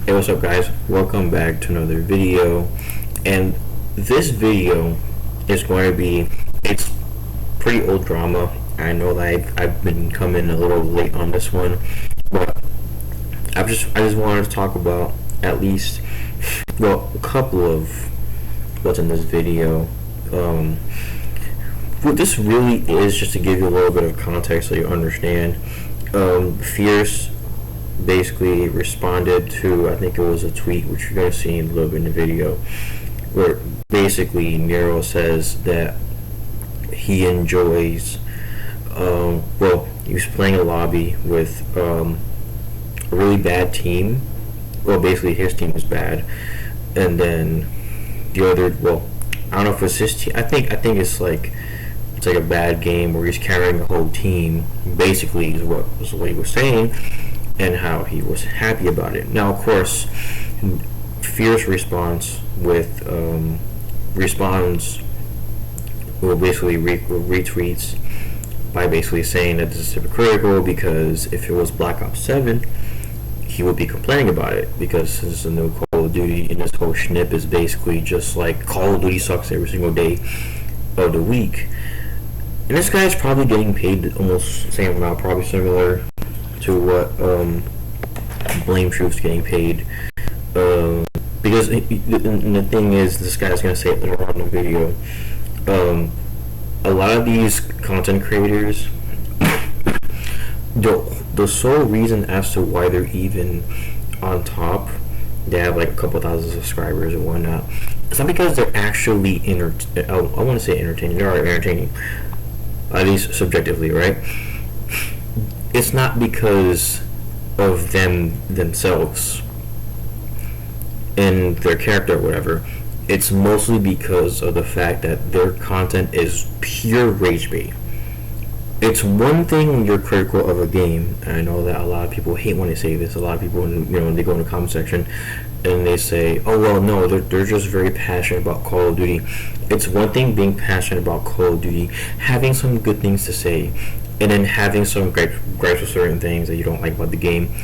Hey, what's up, guys? Welcome back to another video. And this video is going to be, it's pretty old drama. I know that I've been coming a little late on this one, but I just wanted to talk about at least, well, a couple of what's in this video. What this really is, just to give you a little bit of context so you understand. Pheirce basically responded to, I think it was a tweet, which you're going to see in a little bit in the video, where basically Nero says that he enjoys, well, he was playing a lobby with a really bad team. Well, basically his team was bad, and then the other, well, I don't know if it's his team. I think it's like a bad game where he's carrying the whole team. Basically, is what he was saying, and how he was happy about it. Now, of course, Pheirce responds, well, basically retweets by basically saying that this is hypocritical because if it was Black Ops 7, he would be complaining about it because this is a new Call of Duty, and this whole schnip is basically just like Call of Duty sucks every single day of the week. And this guy's probably getting paid almost the same amount, probably similar to what Blame Truth's getting paid. Because the thing is, this guy's going to say it later on in the video, a lot of these content creators, the sole reason as to why they're even on top, they have like a couple thousand subscribers and whatnot, it's not because they're actually I want to say entertaining. They are entertaining, at least subjectively, right? It's not because of themselves and their character or whatever. It's mostly because of the fact that their content is pure rage bait. It's one thing when you're critical of a game, and I know that a lot of people hate when I say this. A lot of people, when they go in the comment section and they say, "Oh well, no, they're just very passionate about Call of Duty." It's one thing being passionate about Call of Duty, having some good things to say, and then having some gripes with certain things that you don't like about the game.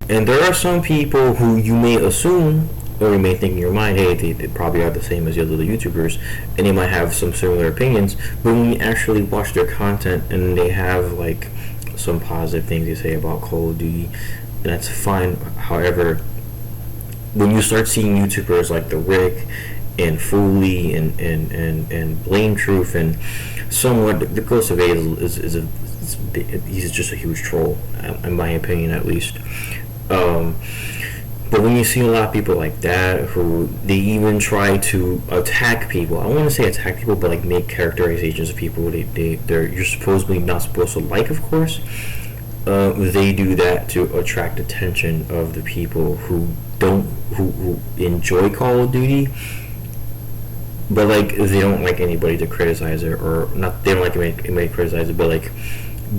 And there are some people who you may assume, or you may think in your mind, hey, they probably are the same as the other YouTubers, and they might have some similar opinions, but when you actually watch their content and they have like some positive things they say about Call of Duty, that's fine. However, when you start seeing YouTubers like the Rick and Foley and Blame Truth and somewhat the Ghost of A he's just a huge troll, in my opinion at least. But when you see a lot of people like that, who they even try to attack people, I don't want to say attack people, but like make characterizations of people you're supposedly not supposed to like, of course. They do that to attract attention of the people who enjoy Call of Duty, but like they don't like anybody to criticize it, or not. They don't like anybody to criticize it, but like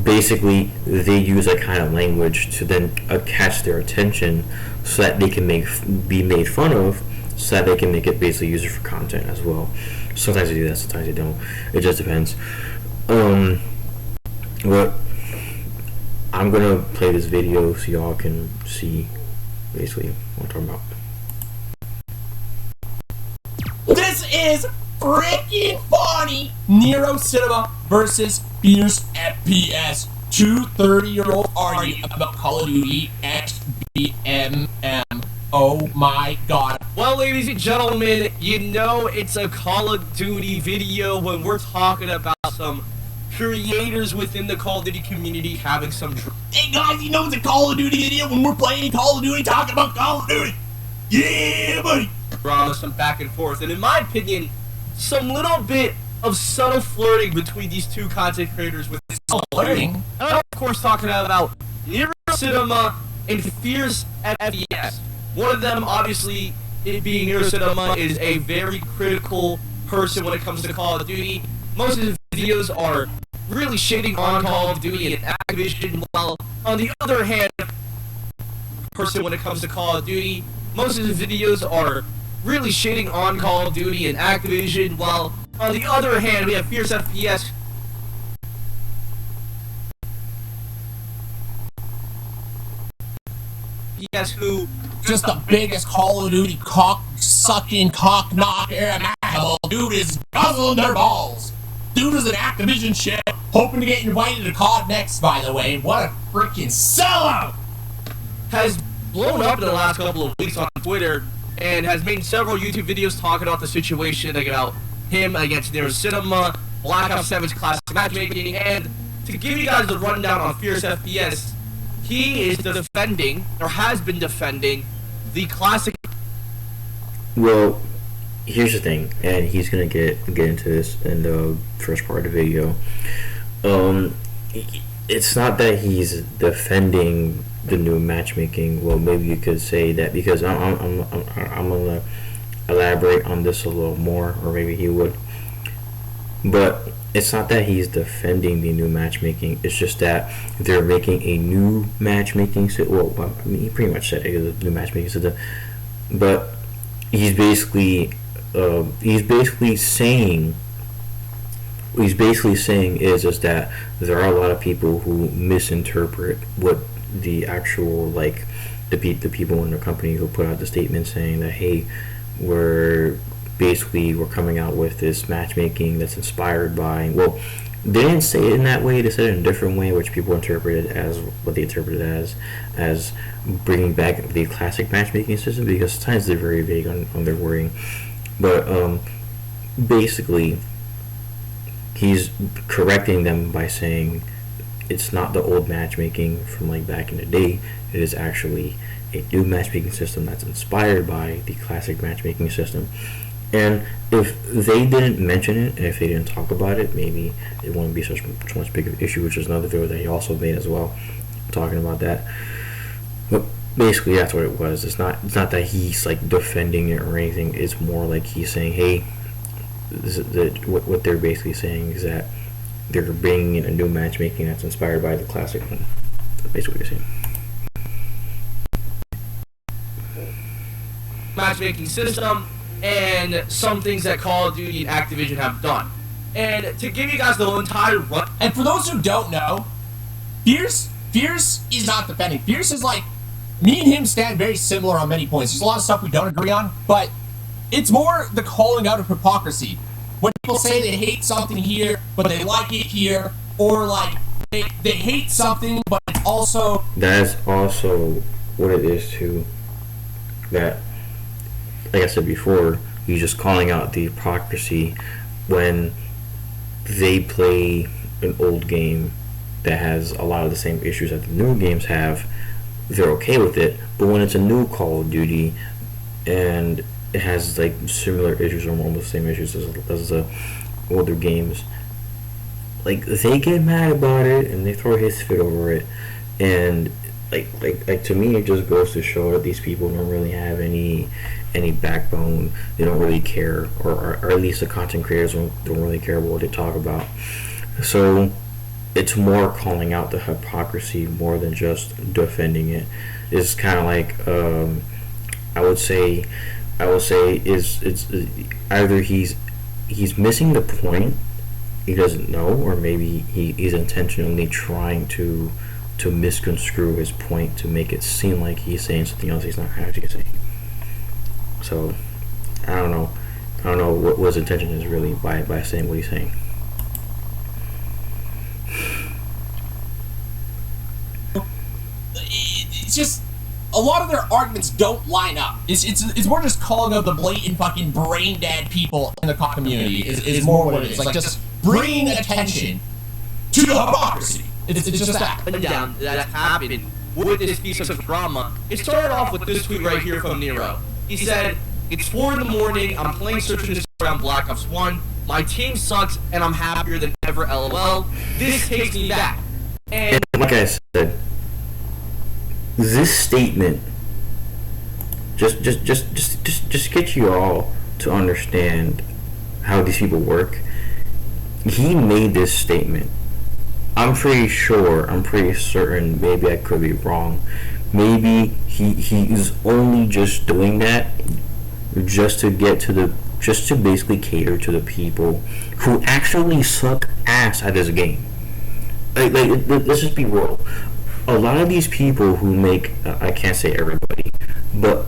basically they use that kind of language to then catch their attention, so that they can be made fun of, so that they can make it basically used for content as well. Sometimes they do that, sometimes they don't. It just depends. But I'm gonna play this video so y'all can see basically what I'm talking about. This is freaking funny! Nero Cinema versus Pheirce FPS. Two 30-year-olds arguing about Call of Duty XBMM. Oh my god. Well, ladies and gentlemen, you know it's a Call of Duty video when we're talking about some creators within the Call of Duty community having some Hey guys, you know it's a Call of Duty video when we're playing Call of Duty, talking about Call of Duty. Yeah, buddy. drama, some back and forth, and in my opinion, some little bit of subtle flirting between these two content creators with flirting? And I'm of course talking about Nero Cinema and Pheirce FPS. One of them, obviously, it being Nero Cinema, is a very critical person when it comes to Call of Duty. Most of his videos are really shitting on Call of Duty and Activision, while on the other hand, person when it comes to Call of Duty, most of his videos are really shitting on Call of Duty and Activision, while on the other hand, we have Pheirce FPS, guess who? Just the biggest Call of Duty cock-sucking, cock-knocker imaginable. Dude is guzzling their balls. Dude is an Activision shit, hoping to get invited to COD next, by the way. What a freaking sellout! Has blown up in the last couple of weeks on Twitter and has made several YouTube videos talking about the situation, like about him against Nero Cinema, Black Ops 7's classic matchmaking, and to give you guys the rundown on Pheirce FPS, he is defending, or has been defending, the classic. Well, here's the thing, and he's gonna get into this in the first part of the video. It's not that he's defending the new matchmaking. Well, maybe you could say that, because I'm gonna elaborate on this a little more, or maybe he would. But it's not that he's defending the new matchmaking. It's just that they're making a new matchmaking system. Well, I mean, he pretty much said it is a new matchmaking system. But he's basically saying is that there are a lot of people who misinterpret what the actual, like, the people in the company who put out the statement saying that, hey, we're coming out with this matchmaking that's inspired by, well, they didn't say it in that way, they said it in a different way, which people interpreted as what they interpreted as bringing back the classic matchmaking system, because sometimes they're very vague on their wording. But basically he's correcting them by saying it's not the old matchmaking from like back in the day. It is actually a new matchmaking system that's inspired by the classic matchmaking system. And if they didn't mention it, and if they didn't talk about it, maybe it wouldn't be such much big of an issue, which is another video that he also made as well, talking about that. But basically that's what it was. It's not that he's like defending it or anything. It's more like he's saying, hey, what they're basically saying is that they're bringing in a new matchmaking that's inspired by the classic one. That's basically what you're saying. Matchmaking system and some things that Call of Duty and Activision have done. And to give you guys the entire run. And for those who don't know, Pheirce is not defending. Pheirce is like, me and him stand very similar on many points. There's a lot of stuff we don't agree on, but it's more the calling out of hypocrisy. When people say they hate something here, but they like it here, or like they hate something, but it's also... That's also what it is too. That, like I said before, you're just calling out the hypocrisy when they play an old game that has a lot of the same issues that the new games have. They're okay with it, but when it's a new Call of Duty and it has like similar issues or almost the same issues as the older games, like they get mad about it and they throw his fit over it. And like to me, it just goes to show that these people don't really have any backbone. They don't really care, or at least the content creators don't really care about what they talk about. So it's more calling out the hypocrisy more than just defending it. It's kind of like I would say it's either he's missing the point, he doesn't know, or maybe he's intentionally trying to misconstrue his point to make it seem like he's saying something else he's not actually saying. So I don't know what his intention is really by saying what he's saying. It's just a lot of their arguments don't line up. It's more just calling out the blatant fucking brain dead people in the COD community is more what it is. Like just bringing attention to the hypocrisy. It's just that. Down that happened with this piece of drama. It started off with this tweet right here from Nero. He said, "It's 4 in the morning. I'm playing Search and Destroy on Black Ops 1. My team sucks, and I'm happier than ever. LOL. This takes me back." And like I said, this statement just get you all to understand how these people work. He made this statement. I'm pretty certain, maybe I could be wrong, maybe he is only just doing that just to basically cater to the people who actually suck ass at this game. Like let's just be real. a lot of these people who make, I can't say everybody, but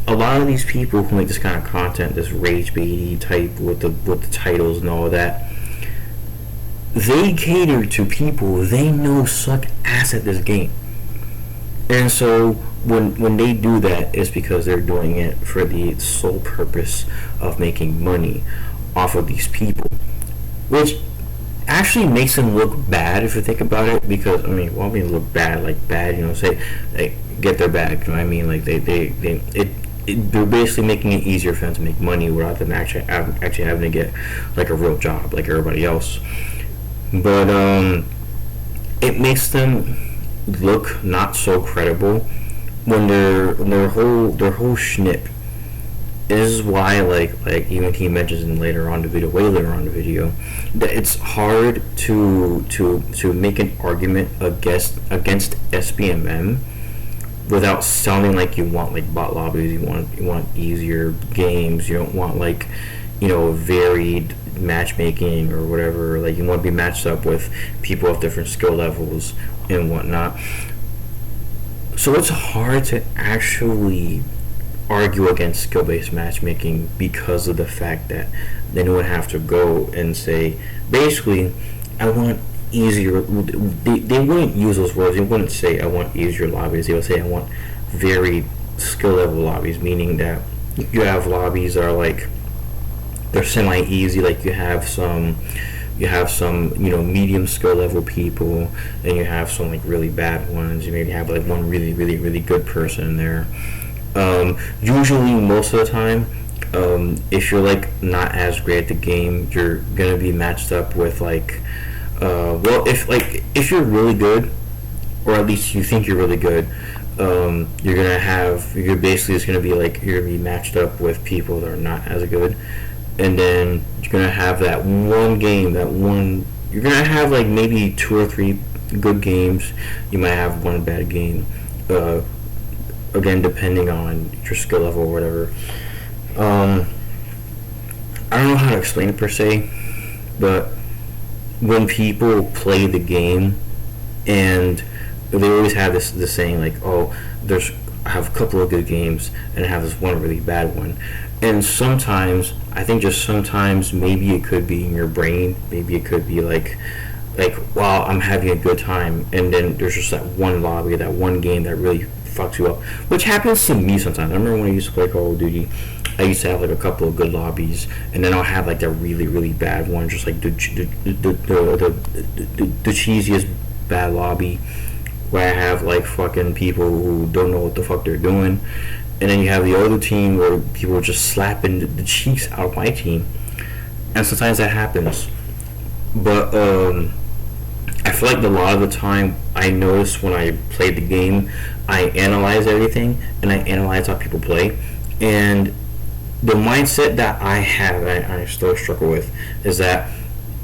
a lot of these people who make this kind of content, this rage baity type with the titles and all of that, they cater to people they know suck ass at this game. And so when they do that, it's because they're doing it for the sole purpose of making money off of these people, which actually makes them look bad if you think about it. Because I mean, well, I mean, look bad, like bad, you know, say like get their bag. You know what I mean? Like they're basically making it easier for them to make money without them actually having to get like a real job like everybody else. But it makes them look not so credible when their whole schnipp. This is why like even he mentions in later on the video, way later on the video, that it's hard to make an argument against SBMM without sounding like you want like bot lobbies, you want easier games, you don't want like, you know, varied matchmaking or whatever. Like you want to be matched up with people of different skill levels and whatnot. So it's hard to actually argue against skill-based matchmaking because of the fact that then would have to go and say, basically, I want easier. They wouldn't use those words. They wouldn't say I want easier lobbies. They would say I want varied skill level lobbies, meaning that you have lobbies that are like they're semi-easy, like you have some you know medium skill level people, and you have some like really bad ones. You maybe have like one really good person in there. Usually, most of the time, if you're like not as great at the game, you're gonna be matched up with like, well, if you're really good, or at least you think you're really good, you're basically just gonna be like you're gonna be matched up with people that are not as good, and then you're gonna have that one game, you're gonna have like maybe 2 or 3 good games. You might have one bad game. Again, depending on your skill level or whatever. I don't know how to explain it per se, but when people play the game, and they always have this saying like, oh, I have a couple of good games and I have this one really bad one. And sometimes, I think just sometimes, maybe it could be in your brain, maybe it could be like wow, I'm having a good time, and then there's just that one lobby, that one game that really fucks you up, which happens to me sometimes. I remember when I used to play Call of Duty, I used to have like a couple of good lobbies, and then I'll have like that really bad one, just like the cheesiest bad lobby, where I have like fucking people who don't know what the fuck they're doing, and then you have the other team where people are just slapping the cheeks out of my team, and sometimes that happens. But I feel like a lot of the time I notice when I play the game, I analyze everything and I analyze how people play, and the mindset that I have, and I still struggle with, is that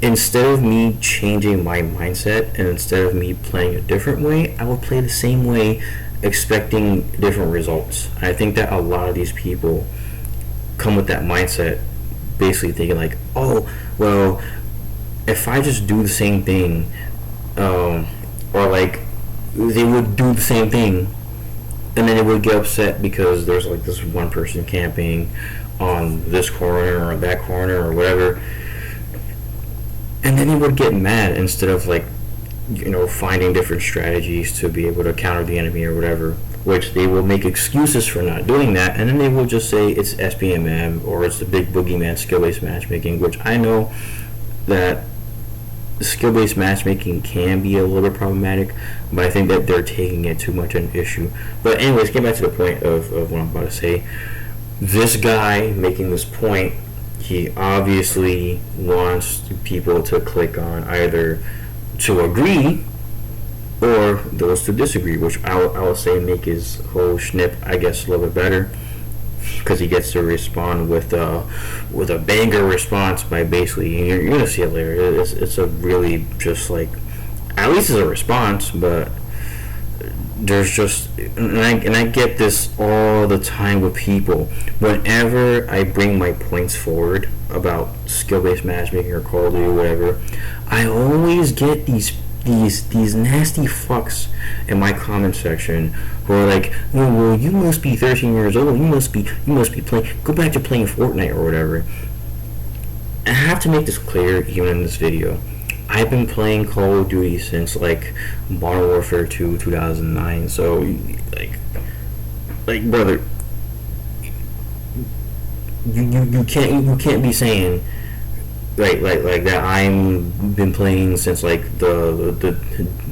instead of me changing my mindset and instead of me playing a different way, I will play the same way, expecting different results. And I think that a lot of these people come with that mindset, basically thinking like, oh, well, if I just do the same thing, or like they would do the same thing, and then they would get upset because there's like this one person camping on this corner or that corner or whatever, and then they would get mad instead of like, you know, finding different strategies to be able to counter the enemy or whatever, which they will make excuses for not doing that, and then they will just say it's SBMM or it's the big boogeyman skill-based matchmaking, which I know that skill-based matchmaking can be a little bit problematic, but I think that they're taking it too much an issue. But anyways, get back to the point of what I'm about to say. This guy making this point, he obviously wants people to click on either to agree or those to disagree, which I will say make his whole schnipp, I guess, a little bit better, because he gets to respond with a banger response by basically, you're gonna see it later. It's a really just like, at least it's a response, but there's just, and I get this all the time with people. Whenever I bring my points forward about skill-based matchmaking or Call of Duty or whatever, I always get these these nasty fucks in my comment section who are like, oh, well, you must be 13 years old. You must be playing. Go back to playing Fortnite or whatever. I have to make this clear, even in this video. I've been playing Call of Duty since like Modern Warfare 2, 2009. So like brother, you can't be saying like that I'm been playing since like the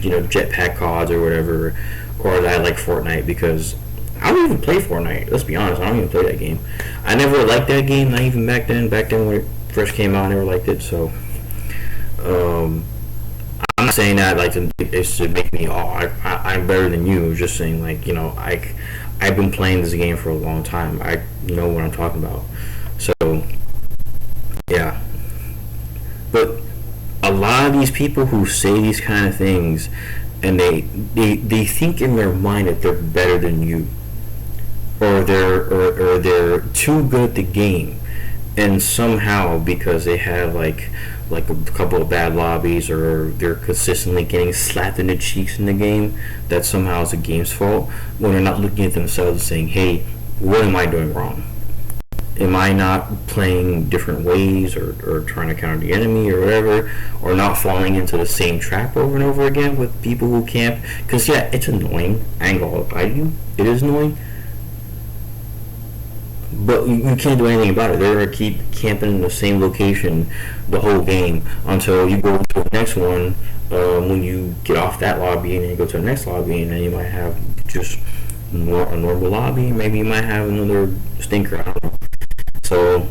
jetpack CODs or whatever, or that I like Fortnite, because I don't even play Fortnite. Let's be honest, I don't even play that game. I never liked that game, not even back then when it first came out. I never liked it. So I'm not saying that like it's to make me I'm better than you. Just saying, like, I've been playing this game for a long time. I know what I'm talking about. So yeah. But a lot of these people who say these kind of things, and they think in their mind that they're better than you, or they're too good at the game, and somehow because they have like a couple of bad lobbies, or they're consistently getting slapped in the cheeks in the game, that somehow it's the game's fault, when they're not looking at themselves and saying, hey, what am I doing wrong? Am I not playing different ways, or trying to counter the enemy or whatever, or not falling into the same trap over and over again with people who camp? Because yeah, it's annoying. I ain't gonna lie to you, it is annoying. But you can't do anything about it. They're gonna keep camping in the same location the whole game until you go to the next one. When you get off that lobby and then you go to the next lobby, and then you might have just a normal lobby. Maybe you might have another stinker. I don't know. So,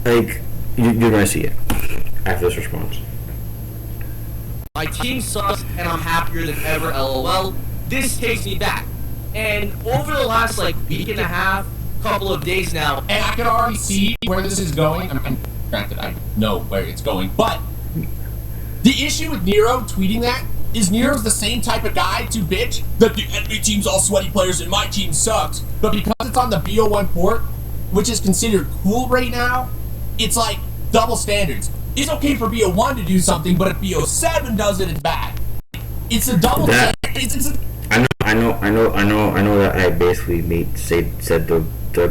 like, you're gonna see it after this response. My team sucks and I'm happier than ever, LOL. This takes me back. And over the last, like, week and a half, couple of days now, And I can already see where this is going. Granted, I know where it's going, but the issue with Nero tweeting that is Nero's the same type of guy to bitch that the enemy team's all sweaty players and my team sucks. But because it's on the BO1 port, which is considered cool right now, it's like double standards. It's okay for BO1 to do something, but if BO7 does it, it's bad. It's a double standard. I know that I basically said the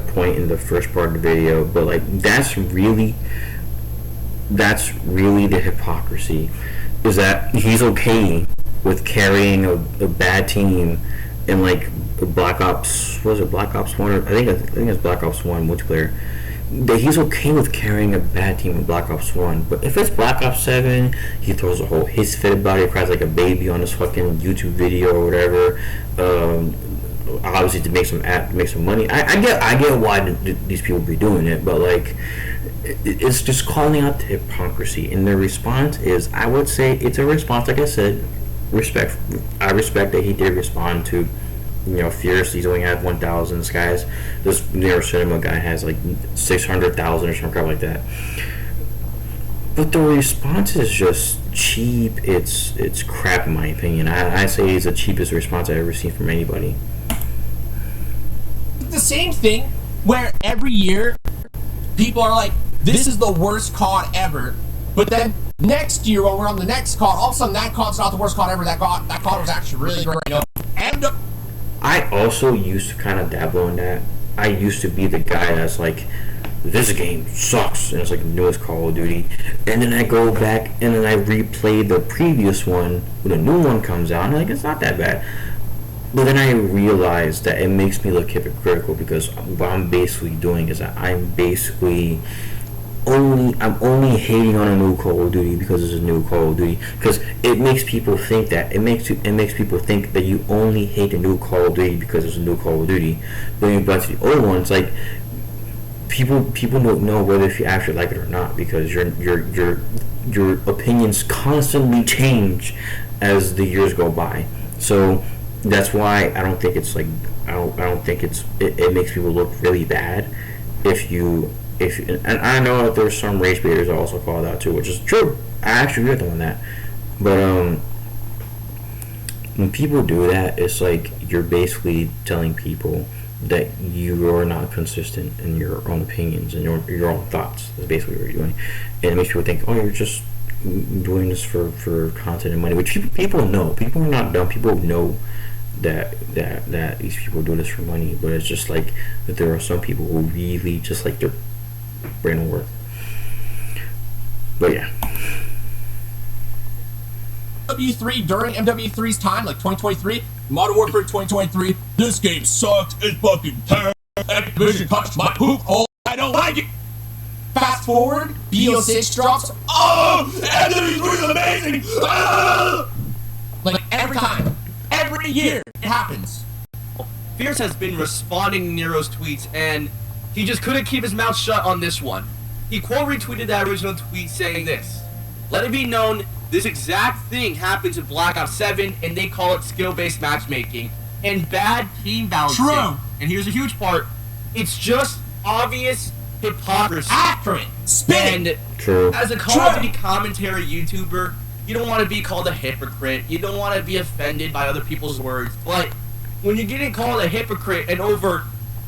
point in the first part of the video, but like that's really the hypocrisy, is that he's okay with carrying a bad team in like Black Ops, was it Black Ops 1? I think it's Black Ops 1 multiplayer. That he's okay with carrying a bad team in Black Ops 1, but if it's Black Ops 7, he throws a whole his fit about it, cries like a baby on his fucking YouTube video or whatever. Obviously to make some money. I get why these people be doing it, but like it's just calling out the hypocrisy. And the response is, I would say it's a response. Like I said, I respect that he did respond to, Pheirce. He's only had 1,000. This Nero Cinema guy has like 600,000 or some crap like that. But the response is just cheap. It's crap in my opinion. I say it's the cheapest response I've ever seen from anybody. The same thing where every year people are like, this is the worst COD ever, but then next year when we're on the next COD, all of a sudden that COD's not the worst COD ever. That COD was actually really great. And I also used to kind of dabble in that. I used to be the guy that's like, this game sucks, and it's like the newest Call of Duty, and then I go back and then I replay the previous one when a new one comes out, and I'm like, it's not that bad. But then I realized that it makes me look hypocritical, because what I'm basically doing is that I'm only hating on a new Call of Duty because it's a new Call of Duty, because it makes people think that people think that you only hate the new Call of Duty because it's a new Call of Duty. But when you go to the old ones, like people don't know whether if you actually like it or not, because your opinions constantly change as the years go by. So that's why I don't think it's like I don't think it makes people look really bad if and I know that there's some race baiters also called out too, which is true. I actually agree with them on that. But when people do that, it's like you're basically telling people that you are not consistent in your own opinions and your own thoughts. That's basically what you're doing, and it makes people think, oh, doing this for content and money, which people know. People are not dumb. People know that these people do this for money, but it's just like that there are some people who really just like their brain will work. But yeah. MW3 during MW3's time, like 2023, Modern Warfare 2023, this game sucks, it's fucking terrible, Activision touched my poop hole, I don't like it. Fast forward, BO6 drops, oh, MW3 is amazing, ah! Like every time, every year, it happens. Pheirce has been responding to Nero's tweets, and he just couldn't keep his mouth shut on this one. He quote retweeted that original tweet saying this: "Let it be known, this exact thing happens in Black Ops 7, and they call it skill-based matchmaking and bad team balancing." True. And here's a huge part: it's just obvious hypocrisy. Accurate. Spin. And true. As a Call of Duty commentary YouTuber, you don't want to be called a hypocrite. You don't want to be offended by other people's words. But when you're getting called a hypocrite and over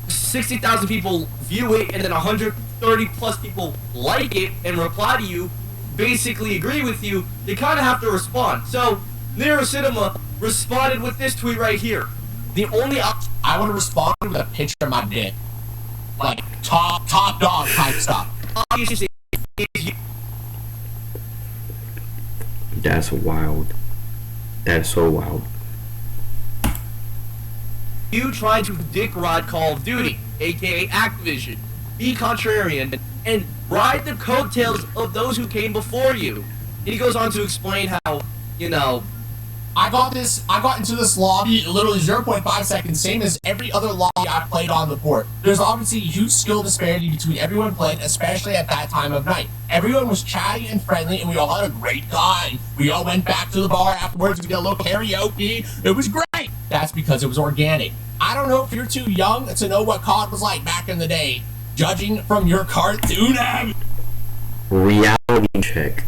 60,000 people view it and then 130 plus people like it and reply to you, basically agree with you, they kind of have to respond. So Nero Cinema responded with this tweet right here. The only I want to respond with a picture of my dick. Like, top dog type stuff. obviously is you. That's wild. That's so wild. You trying to dick rod Call of Duty, aka Activision, be contrarian, and ride the coattails of those who came before you. And he goes on to explain how, you know, I got into this lobby literally 0.5 seconds, same as every other lobby I've played on the port. There's obviously a huge skill disparity between everyone playing, especially at that time of night. Everyone was chatty and friendly, and we all had a great time. We all went back to the bar afterwards, we did a little karaoke. It was great. That's because it was organic. I don't know if you're too young to know what COD was like back in the day, judging from your cartoon app. Reality check.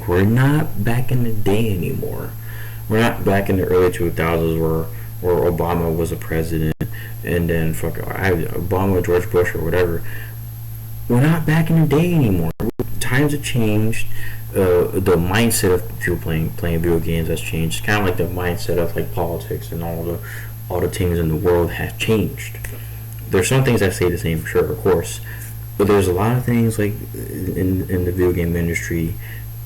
We're not back in the day anymore. We're not back in the early 2000s where Obama was a president and then Obama, George Bush, or whatever. We're not back in the day anymore. Times have changed. The mindset of people playing video games has changed. It's kind of like the mindset of like politics and all the things in the world have changed. There's some things that stay the same, sure, of course. But there's a lot of things like in the video game industry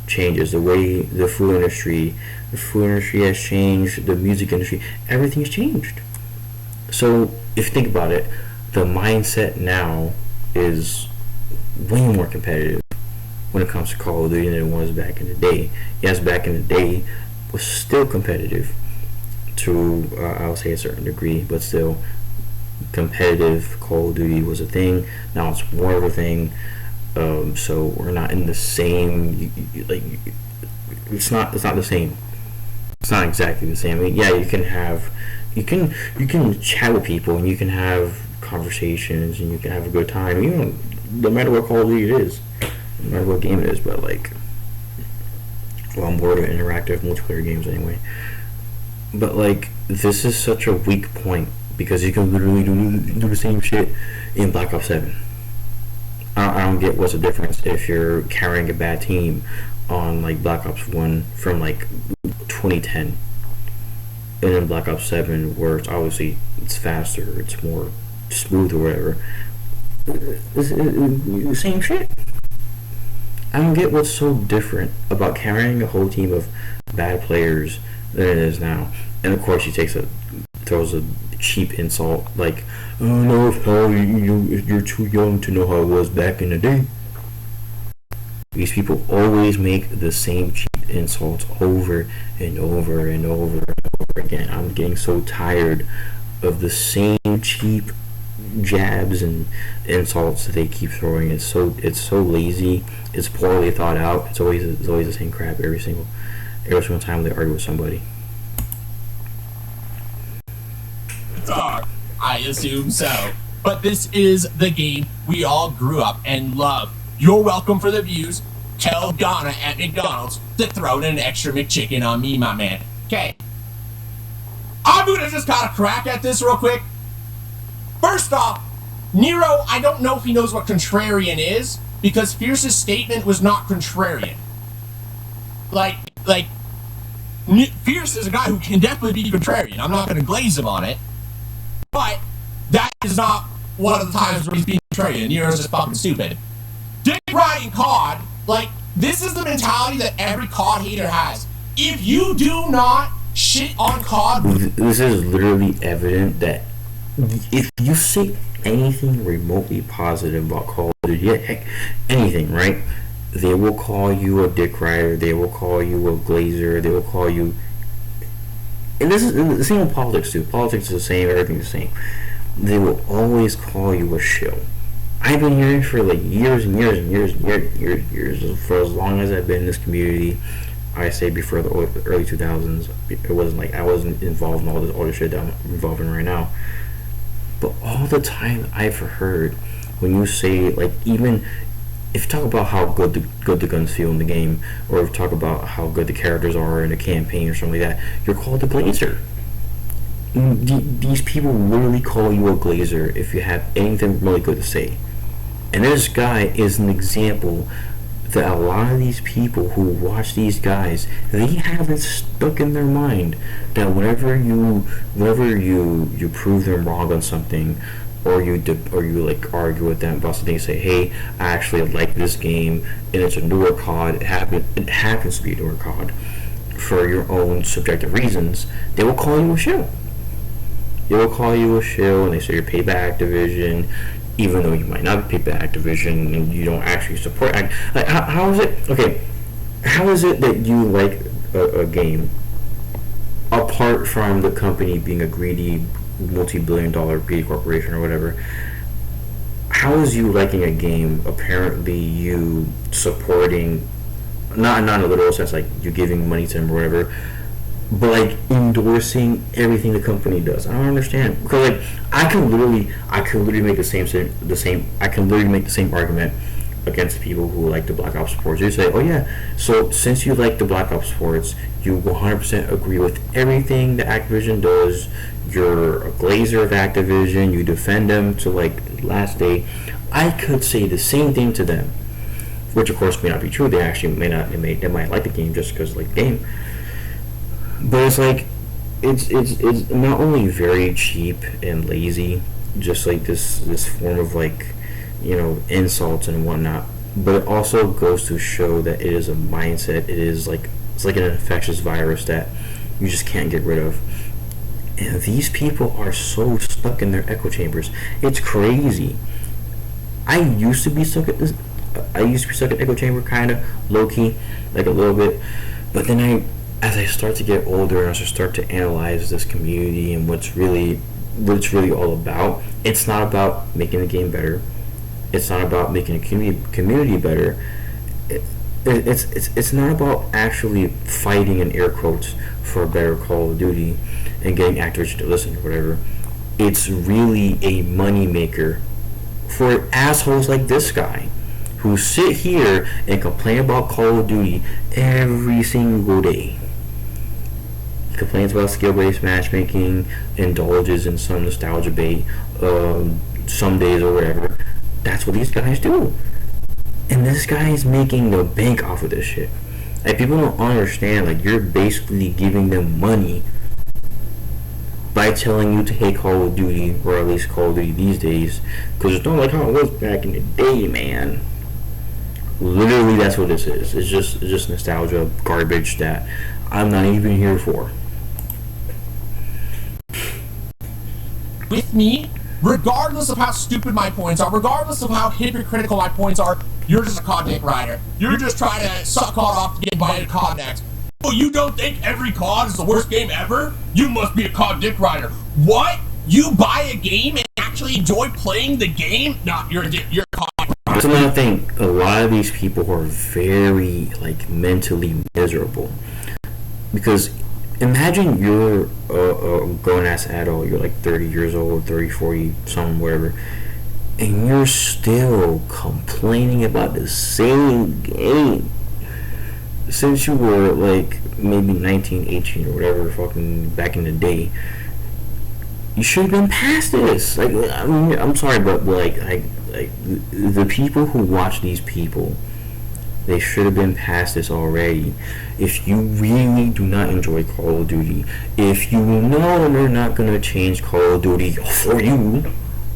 changes. The way the food industry has changed, the music industry, everything's changed. So if you think about it, the mindset now is way more competitive when it comes to Call of Duty than it was back in the day. Yes, back in the day was still competitive to I would say a certain degree, but still competitive Call of Duty was a thing. Now it's more of a thing. So we're not in the same it's not the same. It's not exactly the same. I mean, yeah, you can chat with people and you can have conversations and you can have a good time. You know, no matter what Call of Duty it is, no matter what game it is. But I'm more of interactive multiplayer games anyway. But this is such a weak point because you can literally do the same shit in Black Ops 7. I don't get what's the difference if you're carrying a bad team on Black Ops 1 from 2010 and in Black Ops 7 where it's faster, it's more smooth or whatever. It's the same shit. I don't get what's so different about carrying a whole team of bad players than it is now. And of course he throws a cheap insult like, "Oh no, hell, you're too young to know how it was back in the day." These people always make the same cheap insults over and over and over and over again. I'm getting so tired of the same cheap jabs and insults that they keep throwing. It's so lazy. It's poorly thought out. It's always the same crap every single time they argue with somebody. I assume so. But this is the game we all grew up and love. You're welcome for the views. Tell Donna at McDonald's to throw in an extra McChicken on me, my man. Okay. I'm gonna just kind of crack at this real quick. First off, Nero, I don't know if he knows what contrarian is, because Pheirce's statement was not contrarian. like, Pheirce is a guy who can definitely be contrarian. I'm not going to glaze him on it, but that is not one of the times where he's being contrarian. Nero's just fucking stupid. Dick riding COD, like, this is the mentality that every COD hater has. If you do not shit on COD, this is literally evident that if you say anything remotely positive about Call of Duty, heck, anything, right? They will call you a dick rider. They will call you a glazer. They will call you. And this is the same with politics too. Politics is the same. Everything's the same. They will always call you a shill. I've been hearing for like years and years and years and years for as long as I've been in this community. I say before the early 2000s. It wasn't like I wasn't involved in all this shit that I'm involved in right now. But all the time I've heard when you say, like, even if you talk about how good the guns feel in the game, or if you talk about how good the characters are in a campaign or something like that, you're called a glazer. These people literally call you a glazer if you have anything really good to say. And this guy is an example that a lot of these people who watch these guys, they have it stuck in their mind that whenever you prove them wrong on something, or you like argue with them about something, say, hey, I actually like this game and it's a newer COD, it happens to be a newer COD for your own subjective reasons, they will call you a shill. They will call you a shill, and they say you're paid by Activision, even though you might not be paid by Activision and you don't actually support like, how is it, okay, how is it that you like a game apart from the company being a greedy multi-billion-dollar greedy corporation or whatever? How is you liking a game apparently you supporting, not in a literal sense like you giving money to them or whatever, but like endorsing everything the company does? I don't understand, because like I can literally make the same argument against people who like the Black Ops sports. You say, oh yeah, so since you like the Black Ops sports, you 100% agree with everything that Activision does. You're a glazer of Activision. You defend them to like last day. I could say the same thing to them, which of course may not be true. They actually may not. They might like the game just because like the game. But it's like it's not only very cheap and lazy, just like this form of like, you know, insults and whatnot, but it also goes to show that it is a mindset. It is like, it's like an infectious virus that you just can't get rid of. And these people are so stuck in their echo chambers. It's crazy. I used to be stuck in echo chamber, kind of low key, like a little bit. But then as I start to get older and as I start to analyze this community and what it's really all about, it's not about making the game better. It's not about making a community better. It's not about actually fighting in air quotes for a better Call of Duty and getting Activision to listen or whatever. It's really a money maker for assholes like this guy who sit here and complain about Call of Duty every single day. He complains about skill-based matchmaking, indulges in some nostalgia bait some days or whatever. That's what these guys do. And this guy is making the bank off of this shit. Like, people don't understand, like, you're basically giving them money by telling you to hate Call of Duty, or at least Call of Duty these days, because it's not like how it was back in the day, man. Literally, that's what this is. It's just nostalgia garbage that I'm not even here for. With me, regardless of how stupid my points are, regardless of how hypocritical my points are, you're just a COD dick rider. You're just trying to suck COD off to get invited to COD next. Oh, you don't think every COD is the worst game ever? You must be a COD dick rider. What? You buy a game and actually enjoy playing the game? No, you're a COD dick rider. That's another thing. A lot of these people are very, like, mentally miserable. Because imagine you're a grown-ass adult. You're like 30 years old, 30, 40, something, whatever. And you're still complaining about the same game since you were like maybe 19, 18 or whatever, fucking back in the day. You should have been past this. Like, I mean, I'm sorry, but like the people who watch these people They should have been past this already. If you really do not enjoy Call of Duty, if you know they're not gonna change Call of Duty for you,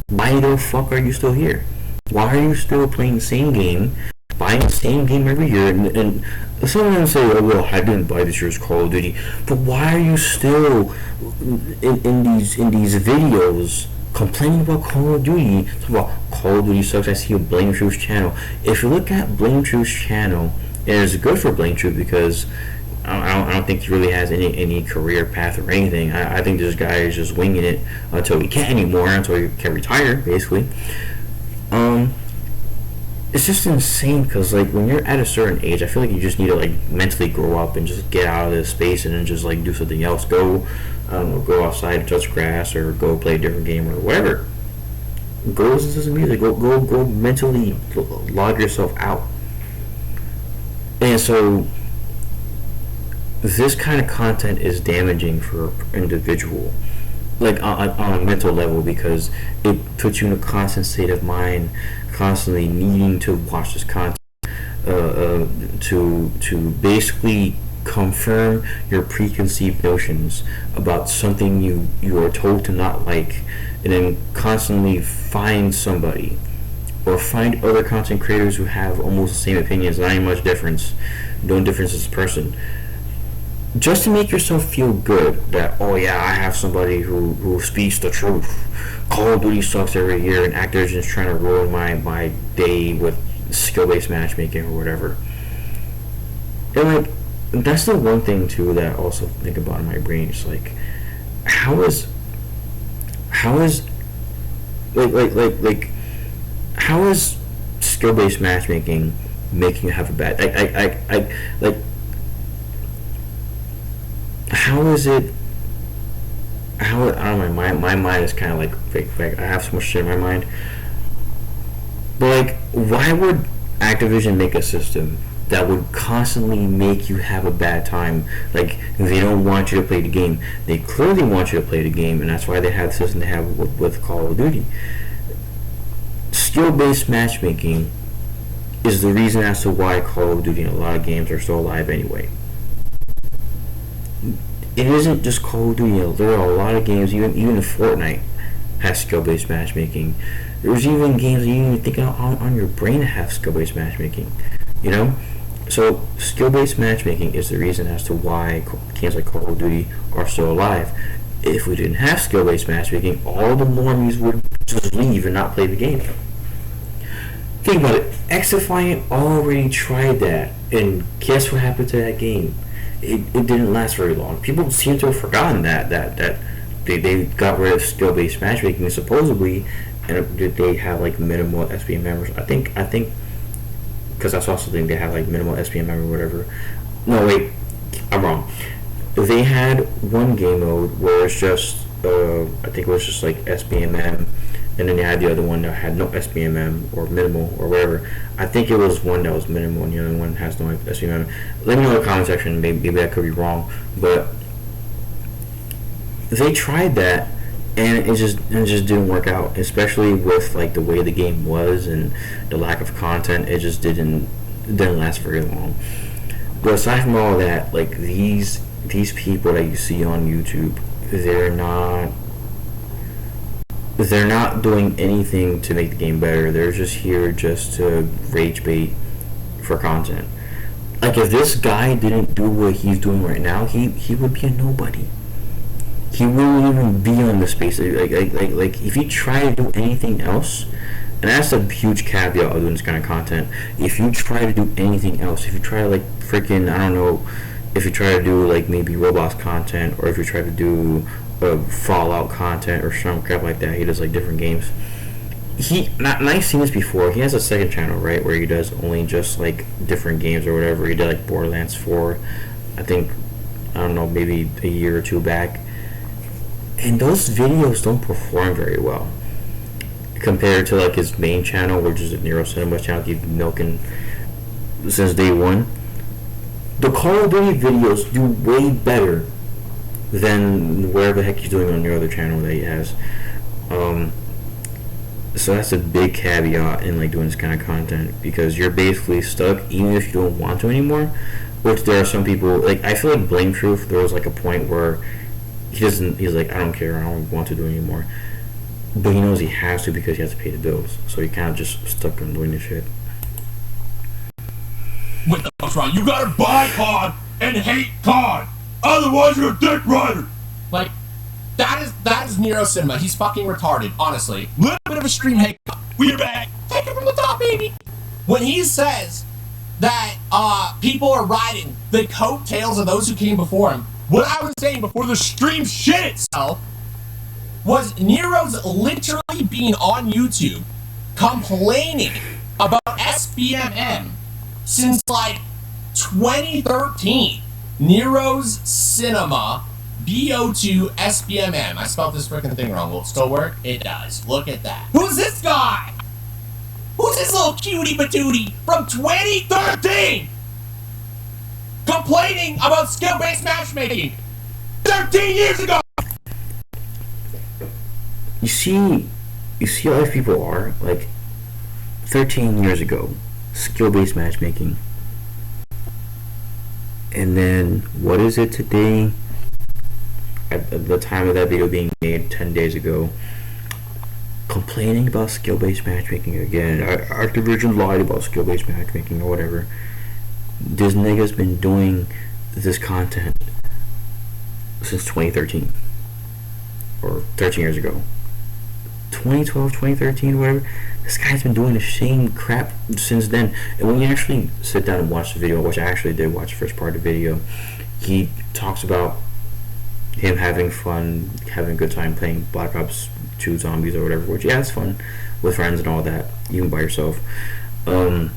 why the fuck are you still here? Why are you still playing the same game, buying the same game every year? And some of them say, "Oh well, I didn't buy this year's Call of Duty," but why are you still in these videos complaining about Call of Duty? Talking about Call of Duty sucks. I see a Blame Truth's channel. If you look at Blame Truth's channel, it is good for Blame Truth because I don't think he really has any career path or anything. I think this guy is just winging it until he can't anymore, until he can retire, basically. It's just insane because like when you're at a certain age, I feel like you just need to like mentally grow up and just get out of this space and then just like do something else. Go, I don't know, go outside and touch grass or go play a different game or whatever. Go listen to some music. Go mentally log yourself out. And so this kind of content is damaging for an individual, like on a mental level, because it puts you in a constant state of mind, constantly needing to watch this content to basically confirm your preconceived notions about something you are told to not like, and then constantly find somebody or find other content creators who have almost the same opinions, not even much difference, no difference as a person, just to make yourself feel good that, oh yeah, I have somebody who speaks the truth. Call of Duty sucks every year and Activision's trying to ruin my day with skill-based matchmaking or whatever. And like, that's the one thing too that I also think about in my brain. It's like, how is like how is skill-based matchmaking making you have a bad I like, how is it, how, I don't know, my mind is kind of like fake. I have so much shit in my mind, but like, why would Activision make a system that would constantly make you have a bad time? Like, they don't want you to play the game. They clearly want you to play the game, and that's why they have the system they have with Call of Duty. Skill-based matchmaking is the reason as to why Call of Duty and a lot of games are still alive anyway. It isn't just Call of Duty. There are a lot of games, even Fortnite has skill-based matchmaking. There's even games that you didn't even think on your brain to have skill-based matchmaking. You know? So skill-based matchmaking is the reason as to why games like Call of Duty are still alive. If we didn't have skill-based matchmaking, all the normies would just leave and not play the game. Think about it. Xdefiant already tried that, and guess what happened to that game? It didn't last very long. People seem to have forgotten that they got rid of skill-based matchmaking supposedly, and they have like minimal SPM members. I think because I saw something they have like minimal SPM member or whatever. No, wait, I'm wrong. They had one game mode where it's just I think it was just like SBMM, and then they had the other one that had no SBMM or minimal or whatever. I think it was one that was minimal and the other one has no SBMM. Let me know in the comment section. Maybe I could be wrong, but they tried that and it just didn't work out. Especially with like the way the game was and the lack of content, it just didn't last very long. But aside from all of that, like these people that you see on YouTube, they're not doing anything to make the game better. They're just here just to rage bait for content. Like, if this guy didn't do what he's doing right now, he would be a nobody. He wouldn't even be on the space. Like if he tried to do anything else, and that's a huge caveat of doing this kind of content. If you try to do anything else, if you try to like freaking, I don't know, if you try to do like maybe Roblox content, or if you try to do Fallout content or some crap like that, he does like different games. I've seen this before. He has a second channel, right, where he does only just like different games or whatever. He did like Borderlands 4, I think, I don't know, maybe a year or two back. And those videos don't perform very well compared to like his main channel, which is the Nero Cinema channel he's been milking since day one. The Call of Duty videos do way better than whatever the heck he's doing on your other channel that he has. So that's a big caveat in like doing this kind of content, because you're basically stuck even if you don't want to anymore. Which there are some people like, I feel like Blame Truth, there was like a point where he's like, I don't care, I don't want to do it anymore. But he knows he has to because he has to pay the bills. So he kind of just stuck on doing this shit. What the fuck's wrong? You gotta buy COD and hate COD. Otherwise you're a dick rider. Like, that is Nero Cinema. He's fucking retarded, honestly. Little bit of a stream hate. We're back. Take it from the top, baby. When he says that people are riding the coattails of those who came before him, what I was saying before the stream shit itself was Nero's literally being on YouTube complaining about SBMM since like 2013. Nero's Cinema BO2 SBMM. I spelled this freaking thing wrong. Will it still work? It does. Look at that. Who's this guy? Who's this little cutie patootie from 2013? Complaining about skill-based matchmaking 13 years ago! You see how these people are? Like, 13 years ago, skill-based matchmaking. And then, what is it today? At the time of that video being made 10 days ago, complaining about skill-based matchmaking again. Activision lied about skill-based matchmaking or whatever. This nigga's been doing this content since 2013. Or 13 years ago. 2012, 2013, whatever. This guy's been doing the same crap since then. And when you actually sit down and watch the video, which I actually did watch the first part of the video, he talks about him having fun, having a good time playing Black Ops 2 Zombies or whatever, which, yeah, it's fun with friends and all that, even by yourself. And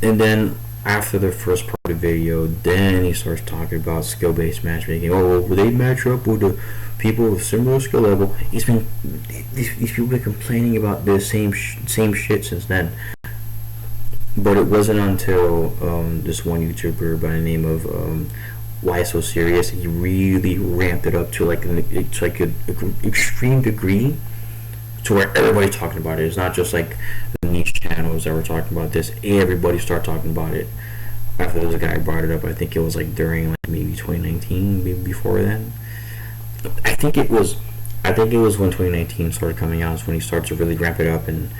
then after the first part of the video, then he starts talking about skill-based matchmaking. Oh, well, they match up with the people with similar skill level. These people have been complaining about this same shit since then. But it wasn't until this one YouTuber by the name of Why So Serious, he really ramped it up to like an extreme degree to where everybody's talking about it. It's not just like the niche channels that were talking about this. Everybody started talking about it after this guy brought it up. I think it was like during like maybe 2019, maybe before then. I think it was when 2019 started coming out. Is when he started to really ramp it up and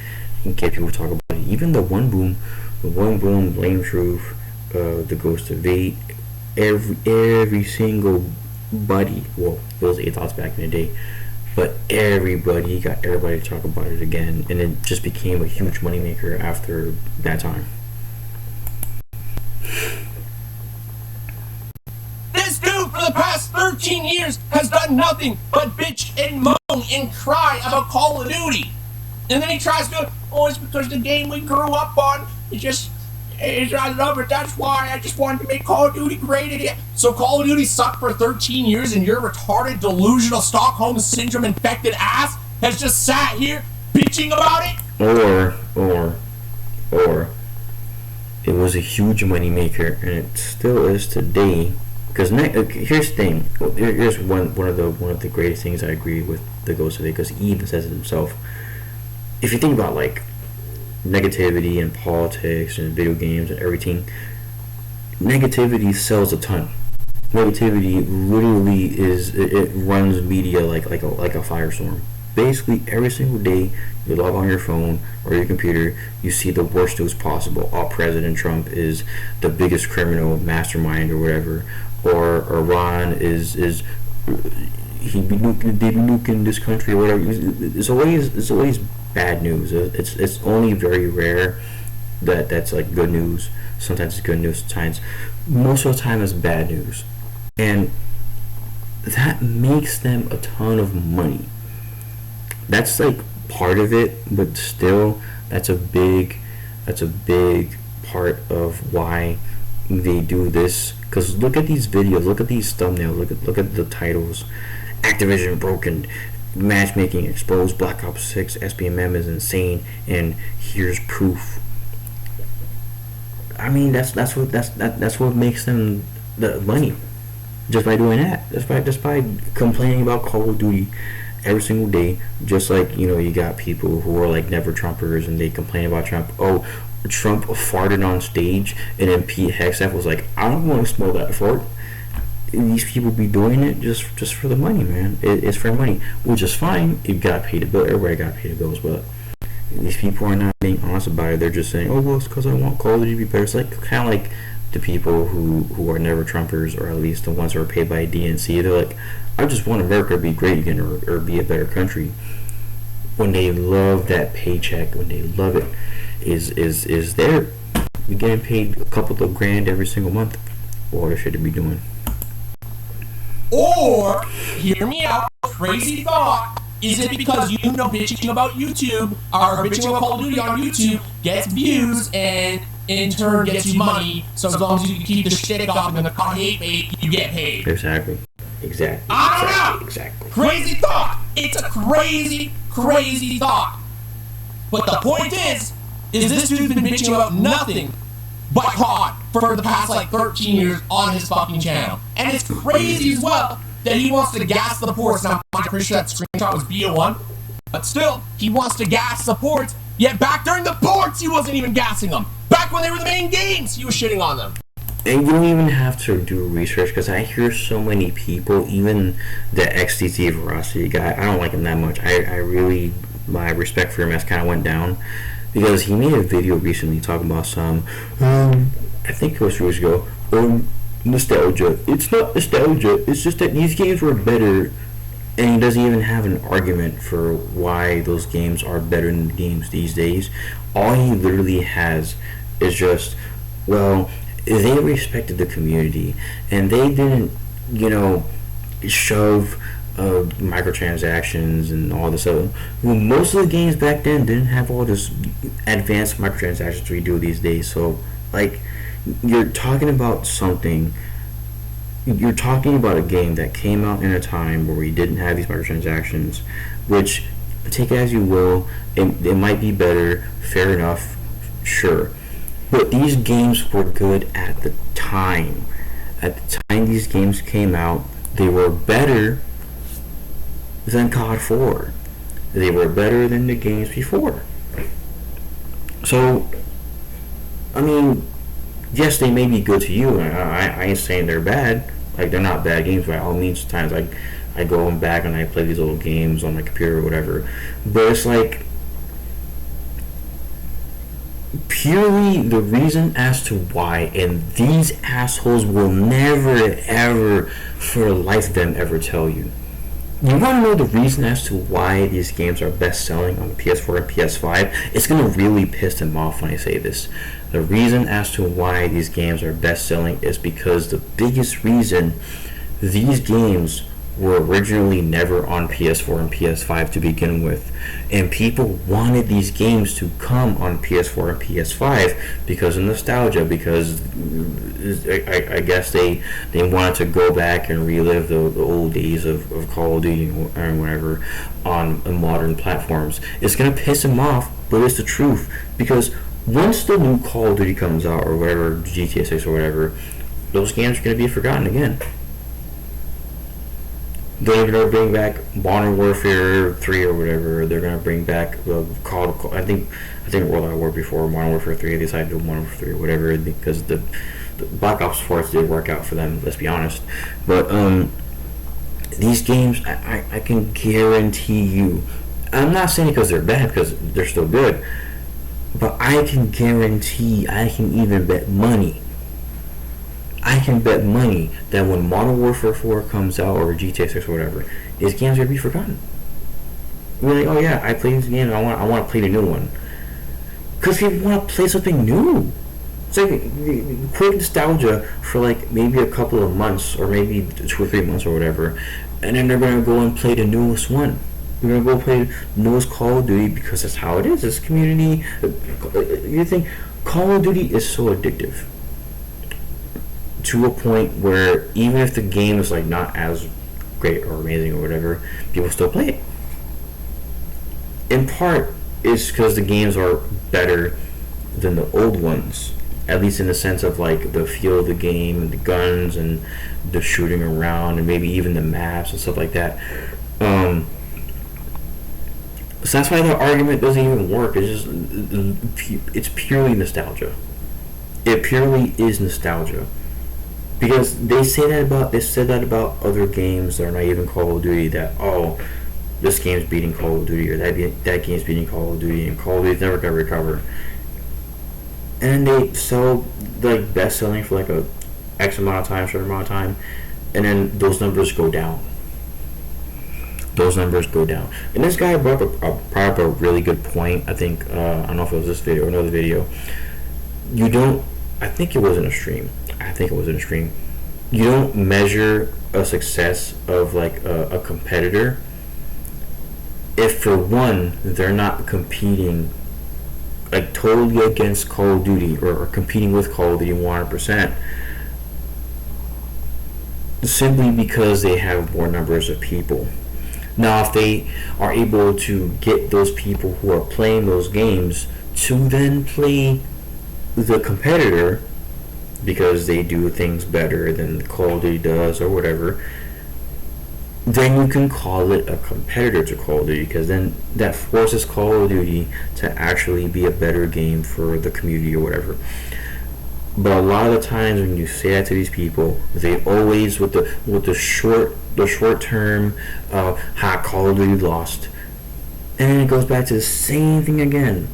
get people to talk about it. Even the one boom, Blame Truth, the Ghost of 8, every single buddy. Well, it was 8 Thoughts back in the day, but he got everybody to talk about it again, and it just became a huge moneymaker after that time. This dude for the past 13 years has done nothing but bitch and moan and cry about Call of Duty. And then he tries to, it's because the game we grew up on, I love it, that's why I just wanted to make Call of Duty great again. So Call of Duty sucked for 13 years and your retarded, delusional, Stockholm Syndrome infected ass has just sat here bitching about it? Or it was a huge money maker, and it still is today. Because here's the thing. Here's one of the greatest things I agree with the Ghost of It, because he even says it himself. If you think about like negativity and politics and video games and everything, negativity sells a ton. Negativity literally it runs media like a firestorm. Basically, every single day you log on your phone or your computer, you see the worst news possible. President Trump is the biggest criminal mastermind or whatever, or Iran is they'd be nuking this country or whatever. It's always bad news. It's only very rare that's like good news. Sometimes it's good news. Sometimes, most of the time, it's bad news, and that makes them a ton of money. That's like part of it, but still, that's a big part of why they do this. Because look at these videos, look at these thumbnails, look at the titles. Activision broken, matchmaking exposed, Black Ops 6 SBMM is insane, and here's proof. I mean, that's what makes them the money, just by doing that. Just by complaining about Call of Duty every single day. Just like, you got people who are like never Trumpers and they complain about Trump. Oh, Trump farted on stage, and then Pete Hegseth was like, I don't want to smell that fart. These people be doing it just for the money, man. It's for money, which is fine. You got paid a bill. Everybody got paid a bills, but these people are not being honest about it. They're just saying, oh, well, it's because I want Call of Duty to be better. It's like kind of like the people who are never Trumpers, or at least the ones who are paid by DNC. They're like, I just want America to be great again, or be a better country. When they love that paycheck, when they love it, is there. You're getting paid a couple of grand every single month. What should they be doing? Or, hear me out, crazy thought, is it because bitching about YouTube, or bitching about Call of Duty on YouTube gets views and in turn gets you money, so as long as you can keep the shtick up and the hate bait, you get paid. Exactly. I don't know! Exactly. Crazy thought! It's a crazy, crazy thought. But the point is this dude's been bitching about nothing but COD for the past 13 years on his fucking channel. And it's crazy as well that he wants to gas the ports. Now, I'm pretty sure that screenshot was BO1, but still, he wants to gas the ports, yet back during the ports, he wasn't even gassing them. Back when they were the main games, he was shitting on them. And you don't even have to do research, because I hear so many people, even the XTT Veracity guy, I don't like him that much. I really, my respect for him has kind of went down. Because he made a video recently talking about some, I think it was 2 years ago, nostalgia. It's not nostalgia, it's just that these games were better, and he doesn't even have an argument for why those games are better than the games these days. All he literally has is just, well, they respected the community, and they didn't, shove microtransactions and all this other. Well, most of the games back then didn't have all this advanced microtransactions we do these days. So, you're talking about something. You're talking about a game that came out in a time where we didn't have these microtransactions, which, take it as you will, it might be better, fair enough, sure. But these games were good at the time. At the time these games came out, they were better than COD 4. They were better than the games before. So, I mean, yes, they may be good to you. I ain't saying they're bad. They're not bad games by all means. Sometimes I go back and I play these old games on my computer or whatever. But it's purely the reason as to why, and these assholes will never, ever, for the life of them, ever tell you. You want to know the reason as to why these games are best selling on the PS4 and PS5? It's going to really piss them off when I say this. The reason as to why these games are best selling is because the biggest reason these games were originally never on PS4 and PS5 to begin with, and people wanted these games to come on PS4 and PS5 because of nostalgia, because I guess they wanted to go back and relive the old days of Call of Duty and whatever on modern platforms. It's gonna piss them off, but it's the truth, because once the new Call of Duty comes out, or whatever, GTA 6 or whatever, those games are gonna be forgotten again. They're gonna bring back Modern Warfare 3 or whatever. They're gonna bring back the Call. I think World at War before Modern Warfare 3. They decided to do Modern Warfare 3 or whatever because the Black Ops 4 did work out for them. Let's be honest. But these games, I can guarantee you. I'm not saying it because they're bad, because they're still good. But I can guarantee, I can even bet money. I can bet money that when Modern Warfare 4 comes out, or GTA 6 or whatever, these games are going to be forgotten. You're like, oh yeah, I played this game, I want to play the new one. Because people want to play something new. It's like quick nostalgia for maybe a couple of months, or maybe 2 or 3 months or whatever, and then they're going to go and play the newest one. You're going to go play the newest Call of Duty because that's how it is. It's community. You think Call of Duty is so addictive to a point where even if the game is not as great or amazing or whatever, people still play it. In part, it's because the games are better than the old ones, at least in the sense of the feel of the game and the guns and the shooting around and maybe even the maps and stuff like that. So that's why the argument doesn't even work. It's purely nostalgia. It purely is nostalgia. Because they said that about other games that are not even Call of Duty, that this game's beating Call of Duty, or that game's beating Call of Duty, and Call of Duty's never gonna recover. And they sell like best selling for like a X amount of time, short amount of time, and then those numbers go down. And this guy brought up a really good point. I think I don't know if it was this video or another video. I think it was in a stream. You don't measure a success of like a competitor if, for one, they're not competing like totally against Call of Duty, or competing with Call of Duty 100%, simply because they have more numbers of people. Now, if they are able to get those people who are playing those games to then play the competitor, because they do things better than Call of Duty does or whatever, then you can call it a competitor to Call of Duty, because then that forces Call of Duty to actually be a better game for the community or whatever. But a lot of the times when you say that to these people, they always with the short term how Call of Duty lost, and then it goes back to the same thing again.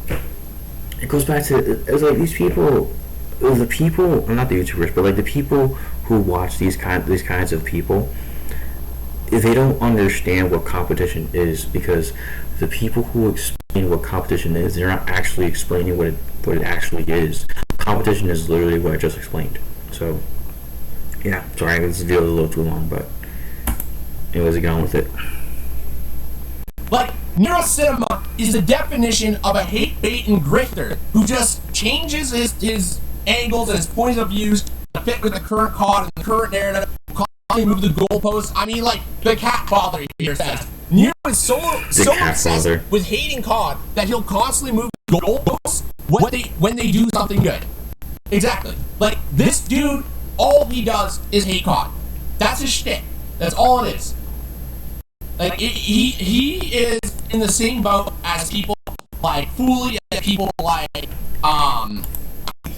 It's like these people, the people, not the YouTubers, but like the people who watch these kinds of people, they don't understand what competition is, because the people who explain what competition is, they're not actually explaining what it actually is. Competition is literally what I just explained. So, yeah, sorry, this video is a little too long, but anyways, get on with it. Like, Nero Cinema is the definition of a hate bait and grifter who just changes his angles and his points of views to fit with the current COD and the current narrative, constantly move the goalposts. I mean, like the cat father here says, Nero is so obsessed with hating COD that he'll constantly move the goalposts when they do something good. Exactly. Like, this dude, all he does is hate COD. That's his shtick. That's all it is. Like, he is in the same boat as people like Fooley and people like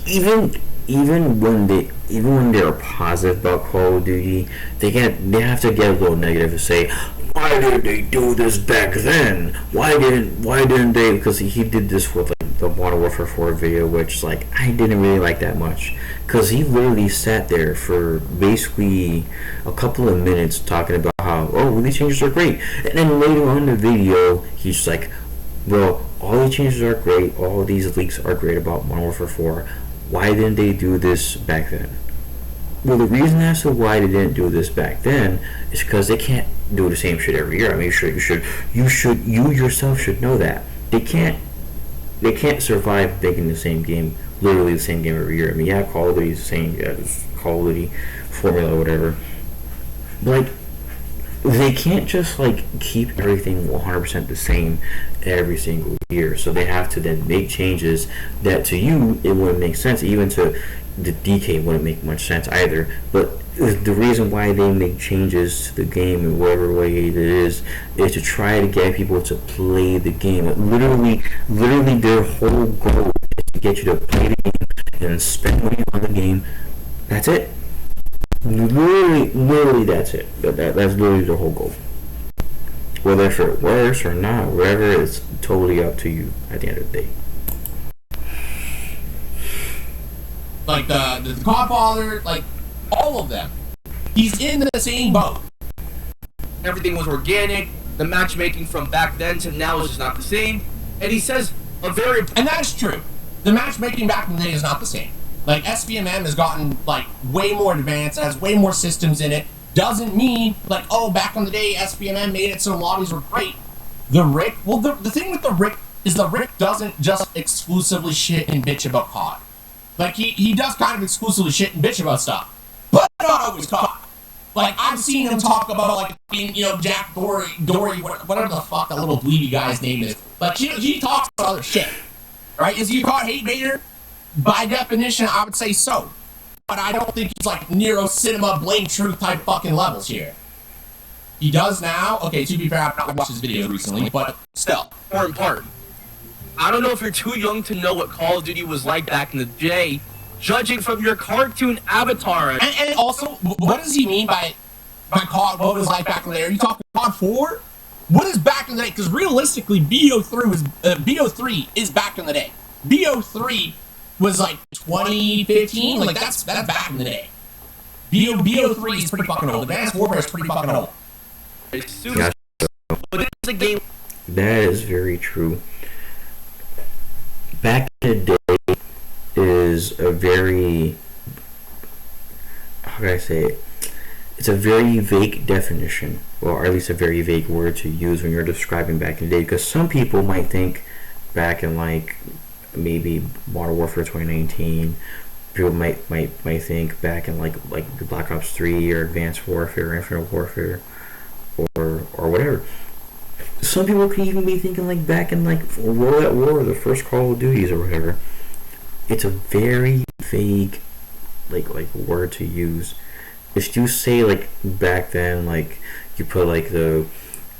even when they're positive about Call of Duty, they have to get a little negative and say, why didn't they do this back then? Why didn't they? Because he did this with like the Modern Warfare 4 video, which like I didn't really like that much, because he literally sat there for basically a couple of minutes talking about how these changes are great, and then later on in the video he's just like, well, all these changes are great, all these leaks are great about Modern Warfare 4. Why didn't they do this back then? Well, the reason as to why they didn't do this back then is because they can't do the same shit every year. I mean, you yourself should know that they can't survive making the same game, literally the same game every year. I mean, yeah, Call of Duty is the same, Call of Duty formula or whatever. But like, they can't just like keep everything 100% the same every single year. So they have to then make changes that to you it wouldn't make sense, even to the DK wouldn't make much sense either. But the reason why they make changes to the game in whatever way it is to try to get people to play the game. Literally their whole goal is to get you to play the game and spend money on the game. That's it. Literally that's it. That's literally the whole goal. Whether it works or not, whatever, it's totally up to you at the end of the day. Like the Godfather, like all of them, he's in the same boat. Everything was organic. The matchmaking from back then to now is just not the same. And he says and that is true. The matchmaking back in the day is not the same. Like, SBMM has gotten like way more advanced, has way more systems in it. Doesn't mean like, back in the day SBMM made it so lobbies were great. The thing with the Rick is the Rick doesn't just exclusively shit and bitch about COD. Like, he does kind of exclusively shit and bitch about stuff, but not always COD. Like, I've seen him talk about, like, being, Jack Dory, whatever the fuck that little dweeby guy's name is. Like, he talks about other shit. Right? Is he a COD hate baiter? By definition, I would say so. But I don't think he's like Nero Cinema Blame Truth type fucking levels here. He does now. Okay, to be fair, I've not watched his videos recently, but still. Important part. I don't know if you're too young to know what Call of Duty was like back in the day, judging from your cartoon avatar. And also, what does he mean by COD? What was like back in the day? Are you talking COD 4? What is back in the day? Because realistically, BO3 is back in the day. BO3 was like 2015. Like that's back in the day. BO3 is pretty fucking old. Advanced Warfare is pretty fucking old. Gotcha. But it's a game. That is very true. Back in the day is a very, how can I say it? It's a very vague definition, or at least a very vague word to use when you're describing back in the day, because some people might think back in like maybe Modern Warfare 2019, people might think back in like Black Ops 3 or Advanced Warfare, Infinite Warfare, or whatever. Some people could even be thinking like back in like World at War, the first Call of Duties or whatever. It's a very vague like word to use. If you say like back then, like you put like the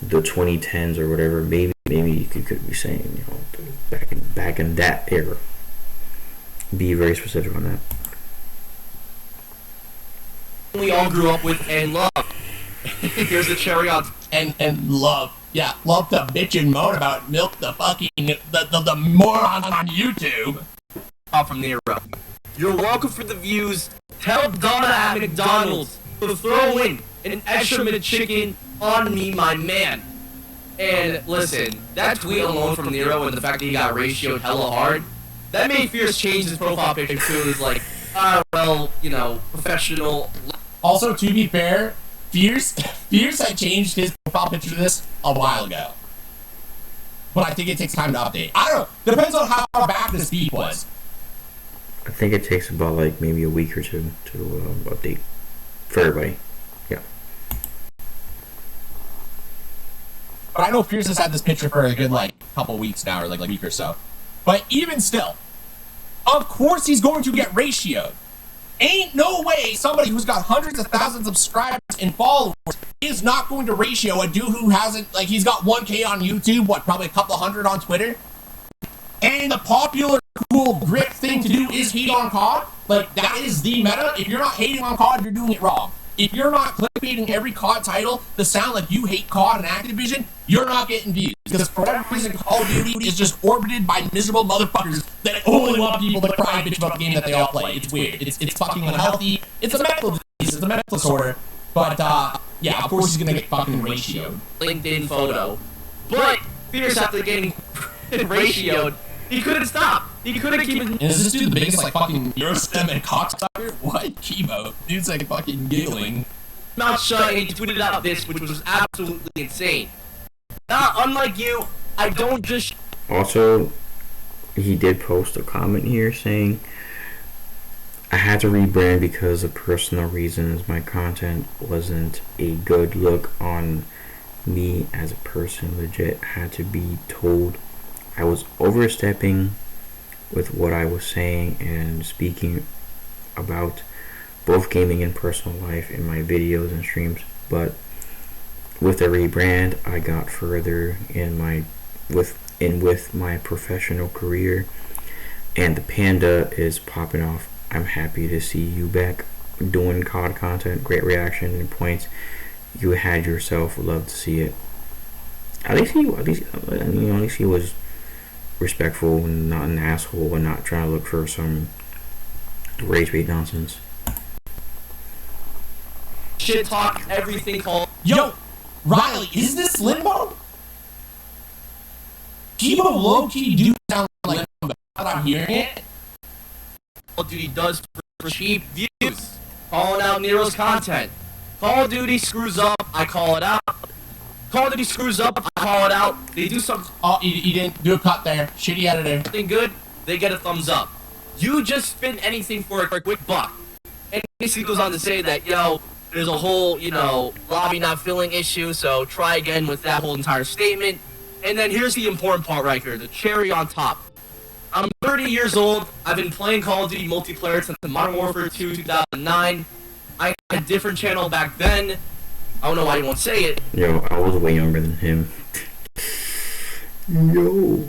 2010s or whatever, maybe you could be saying, you know, back in that era. Be very specific on that. We all grew up with and love. Here's the cherry on. And love. Yeah, love to bitch and moan about milk the fucking the morons on YouTube. From Nero. You're welcome for the views. Tell Donna at McDonald's to throw in an extra minute chicken on me, my man. And listen, that tweet alone from Nero and the fact that he got ratioed hella hard, that made Pheirce change his profile picture too. He's like, well, you know, professional. Also, to be fair, Pheirce had changed his profile picture to this a while ago. But I think it takes time to update. I don't know. Depends on how back the speed was. I think it takes about like maybe a week or two to update for everybody. Yeah. But I know Pheirce has had this picture for a good like couple weeks now, or like a week or so. But even still, of course he's going to get ratioed. Ain't no way somebody who's got hundreds of thousands of subscribers and followers is not going to ratio a dude who hasn't, like, he's got 1K on YouTube, probably a couple hundred on Twitter. And the popular, cool, grip thing to do is hate on COD. Like, that is the meta. If you're not hating on COD, you're doing it wrong. If you're not clickbaiting every COD title to sound like you hate COD and Activision, you're not getting views. Because for whatever reason, Call of Duty is just orbited by miserable motherfuckers that only want people to cry and bitch about the game that they all play. It's weird. It's fucking unhealthy. It's a mental disease. It's a mental disorder. But, yeah, of course he's gonna get fucking ratioed. LinkedIn photo. But Pheirce, after getting ratioed, he couldn't stop. He couldn't keep it. And is this dude the biggest, like, fucking Eurostem and cocksucker? What? Chemo. Dude's, like, fucking giggling. Mouth shut, and he tweeted out this, which was absolutely insane. Now, unlike you, I don't just... Also, he did post a comment here saying, I had to rebrand because of personal reasons. My content wasn't a good look on me as a person. Legit had to be told I was overstepping with what I was saying and speaking about both gaming and personal life in my videos and streams. But with the rebrand, I got further in with my professional career, and the panda is popping off. I'm happy to see you back doing COD content. Great reaction and points. You had yourself. Love to see it. At least he was respectful and not an asshole and not trying to look for some rage bait nonsense. Shit talk, everything called. Yo, Riley, is this Limbo? Kibo low-key do sound like Limbo, but I'm hearing it. Call of Duty does for cheap views. Calling out Nero's content. Call of Duty screws up, I call it out. Call of Duty screws up, I call it out. They do something. Oh, you didn't do a cut there. Shitty editor. Something good, they get a thumbs up. You just spin anything for a quick buck. And basically goes on to say that, yo, there's a whole, lobby not filling issue, so try again with that whole entire statement. And then here's the important part right here, the cherry on top. I'm 30 years old. I've been playing Call of Duty multiplayer since Modern Warfare 2 2009. I had a different channel back then. I don't know why he won't say it. Yo, I was way younger than him. Yo.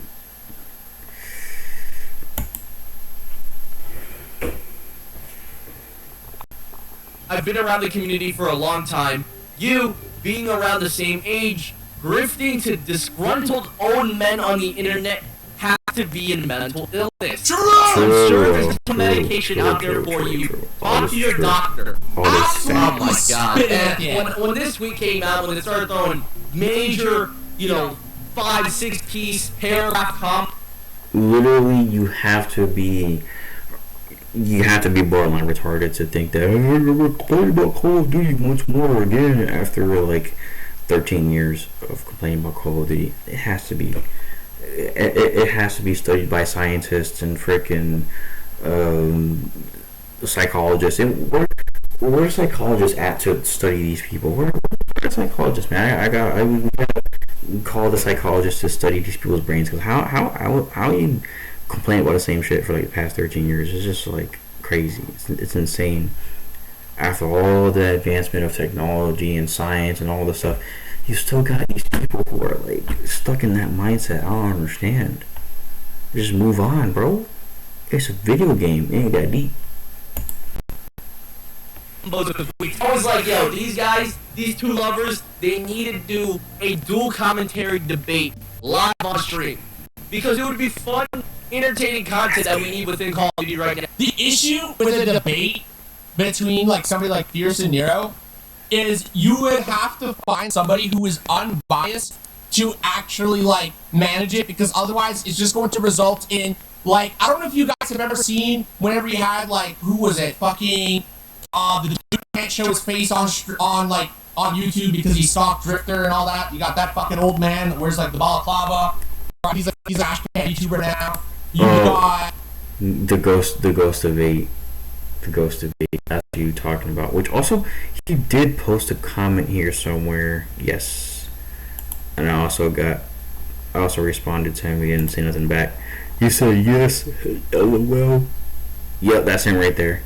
I've been around the community for a long time. You, being around the same age, grifting to disgruntled old men on the internet, have to be in mental illness. True! I'm sure there's some medication out there for you. Talk to your doctor. All this Oh fact. my god. Spit at the And when this week came out, when they started throwing major, 5-6 piece paragraph comp, Literally, you have to be borderline retarded to think that we're complaining about Call of Duty once more again after like 13 years of complaining about Call of Duty. It has to be. It has to be studied by scientists and freaking psychologists. And where are psychologists at to study these people? Where are psychologists, man? We gotta call the psychologists to study these people's brains, because how you complain about the same shit for like the past 13 years is just like crazy. It's insane. After all the advancement of technology and science and all this stuff, you still got these people who are like stuck in that mindset. I don't understand. Just move on, bro. It's a video game. It ain't that deep. I was like, yo, these guys, these two lovers, they need to do a dual commentary debate live on stream. Because it would be fun, entertaining content that we need within Call of Duty right now. The issue with a debate between like somebody like Pheirce and Nero is you would have to find somebody who is unbiased to actually like manage it, because otherwise it's just going to result in like, I don't know if you guys have ever seen whenever you had like, who was it, fucking the dude can't show his face on YouTube because he stalked Drifter and all that. You got that fucking old man that wears like the balaclava. He's an Ashcan YouTuber now. You got the ghost of 8. The Ghost of 8, that's what you talking about. Which also, he did post a comment here somewhere. Yes. And I also responded to him. He didn't say nothing back. He said yes, LOL. Yep, that's him right there.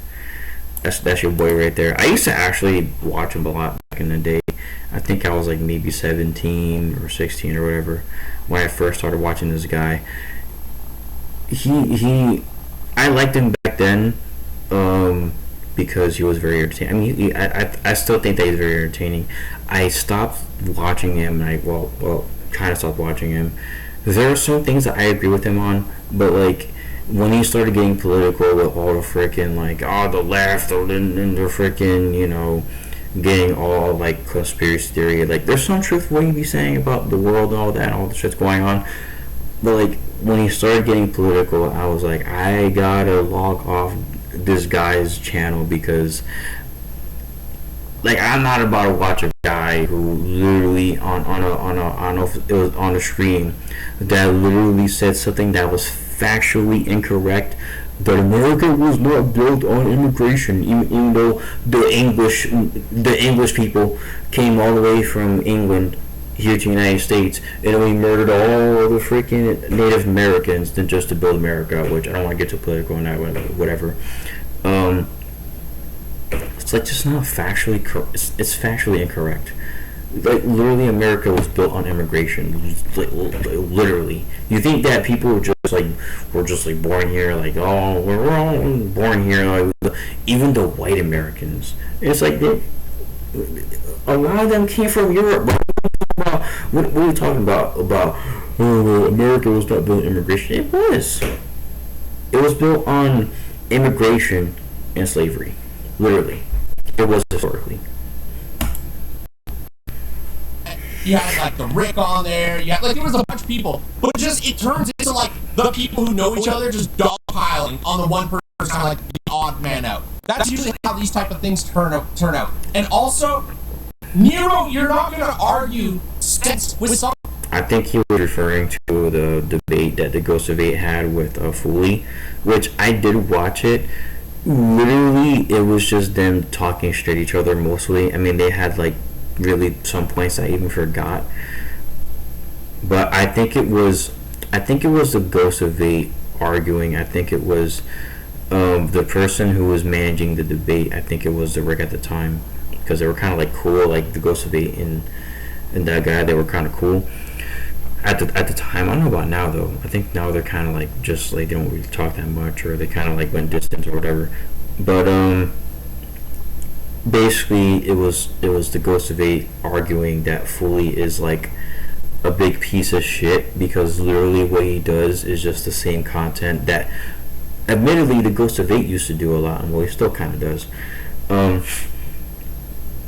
That's your boy right there. I used to actually watch him a lot back in the day. I think I was like maybe 17 or 16 or whatever when I first started watching this guy. I liked him back then. Because he was very entertaining. I mean, I still think that he's very entertaining. I stopped watching him, and I kind of stopped watching him. There are some things that I agree with him on, but like when he started getting political with all the freaking like the left and the freaking getting all like conspiracy theory, like there's some truth to what he be saying about the world and all that, and all the shit's going on. But like when he started getting political, I was like, I gotta log off this guy's channel, because like I'm not about to watch a guy who literally on a stream that literally said something that was factually incorrect, that America was not built on immigration, even though the English people came all the way from England here to the United States, and we murdered all the freaking Native Americans than just to build America, which I don't want to get too political on that, whatever. It's like just not factually it's factually incorrect. Like literally, America was built on immigration. Literally, you think that people were just like born here, like we're all born here, like even the white Americans. It's like a lot of them came from Europe. What are you talking about? America was not built on immigration. It was. It was built on immigration and slavery. Literally. It was historically. you had like the Rick on there. You had, like there was a bunch of people, but just it turns into like the people who know each other just dogpiling on the one person, kind of like the odd man out. That's usually how these type of things turn out. And also, Nero, you're not going to argue sense with some. I think he was referring to the debate that the Ghost of 8 had with Foley, which I did watch it. Literally, it was just them talking straight at each other mostly. I mean, they had like really some points I even forgot. But I think it was the Ghost of 8 arguing. I think it was the person who was managing the debate. I think it was the Rick at the time. because they were kind of like cool, like the Ghost of Eight and that guy. They were kind of cool at the time. I don't know about now though. I think now they're kind of like just like they don't really talk that much, or they kind of like went distant or whatever. But basically it was the Ghost of Eight arguing that Foley is like a big piece of shit because literally what he does is just the same content that admittedly the Ghost of Eight used to do a lot, and well, he still kind of does,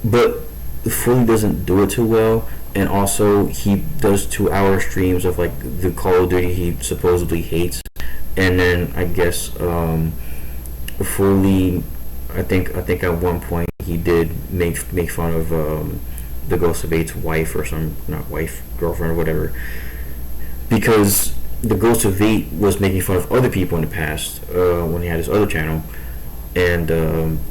but Foley doesn't do it too well. And also he does 2-hour streams of like the Call of Duty he supposedly hates, and then I guess Foley, I think at one point he did make fun of the Ghost of Eight's wife or some, not wife, girlfriend or whatever, because the Ghost of Eight was making fun of other people in the past when he had his other channel, and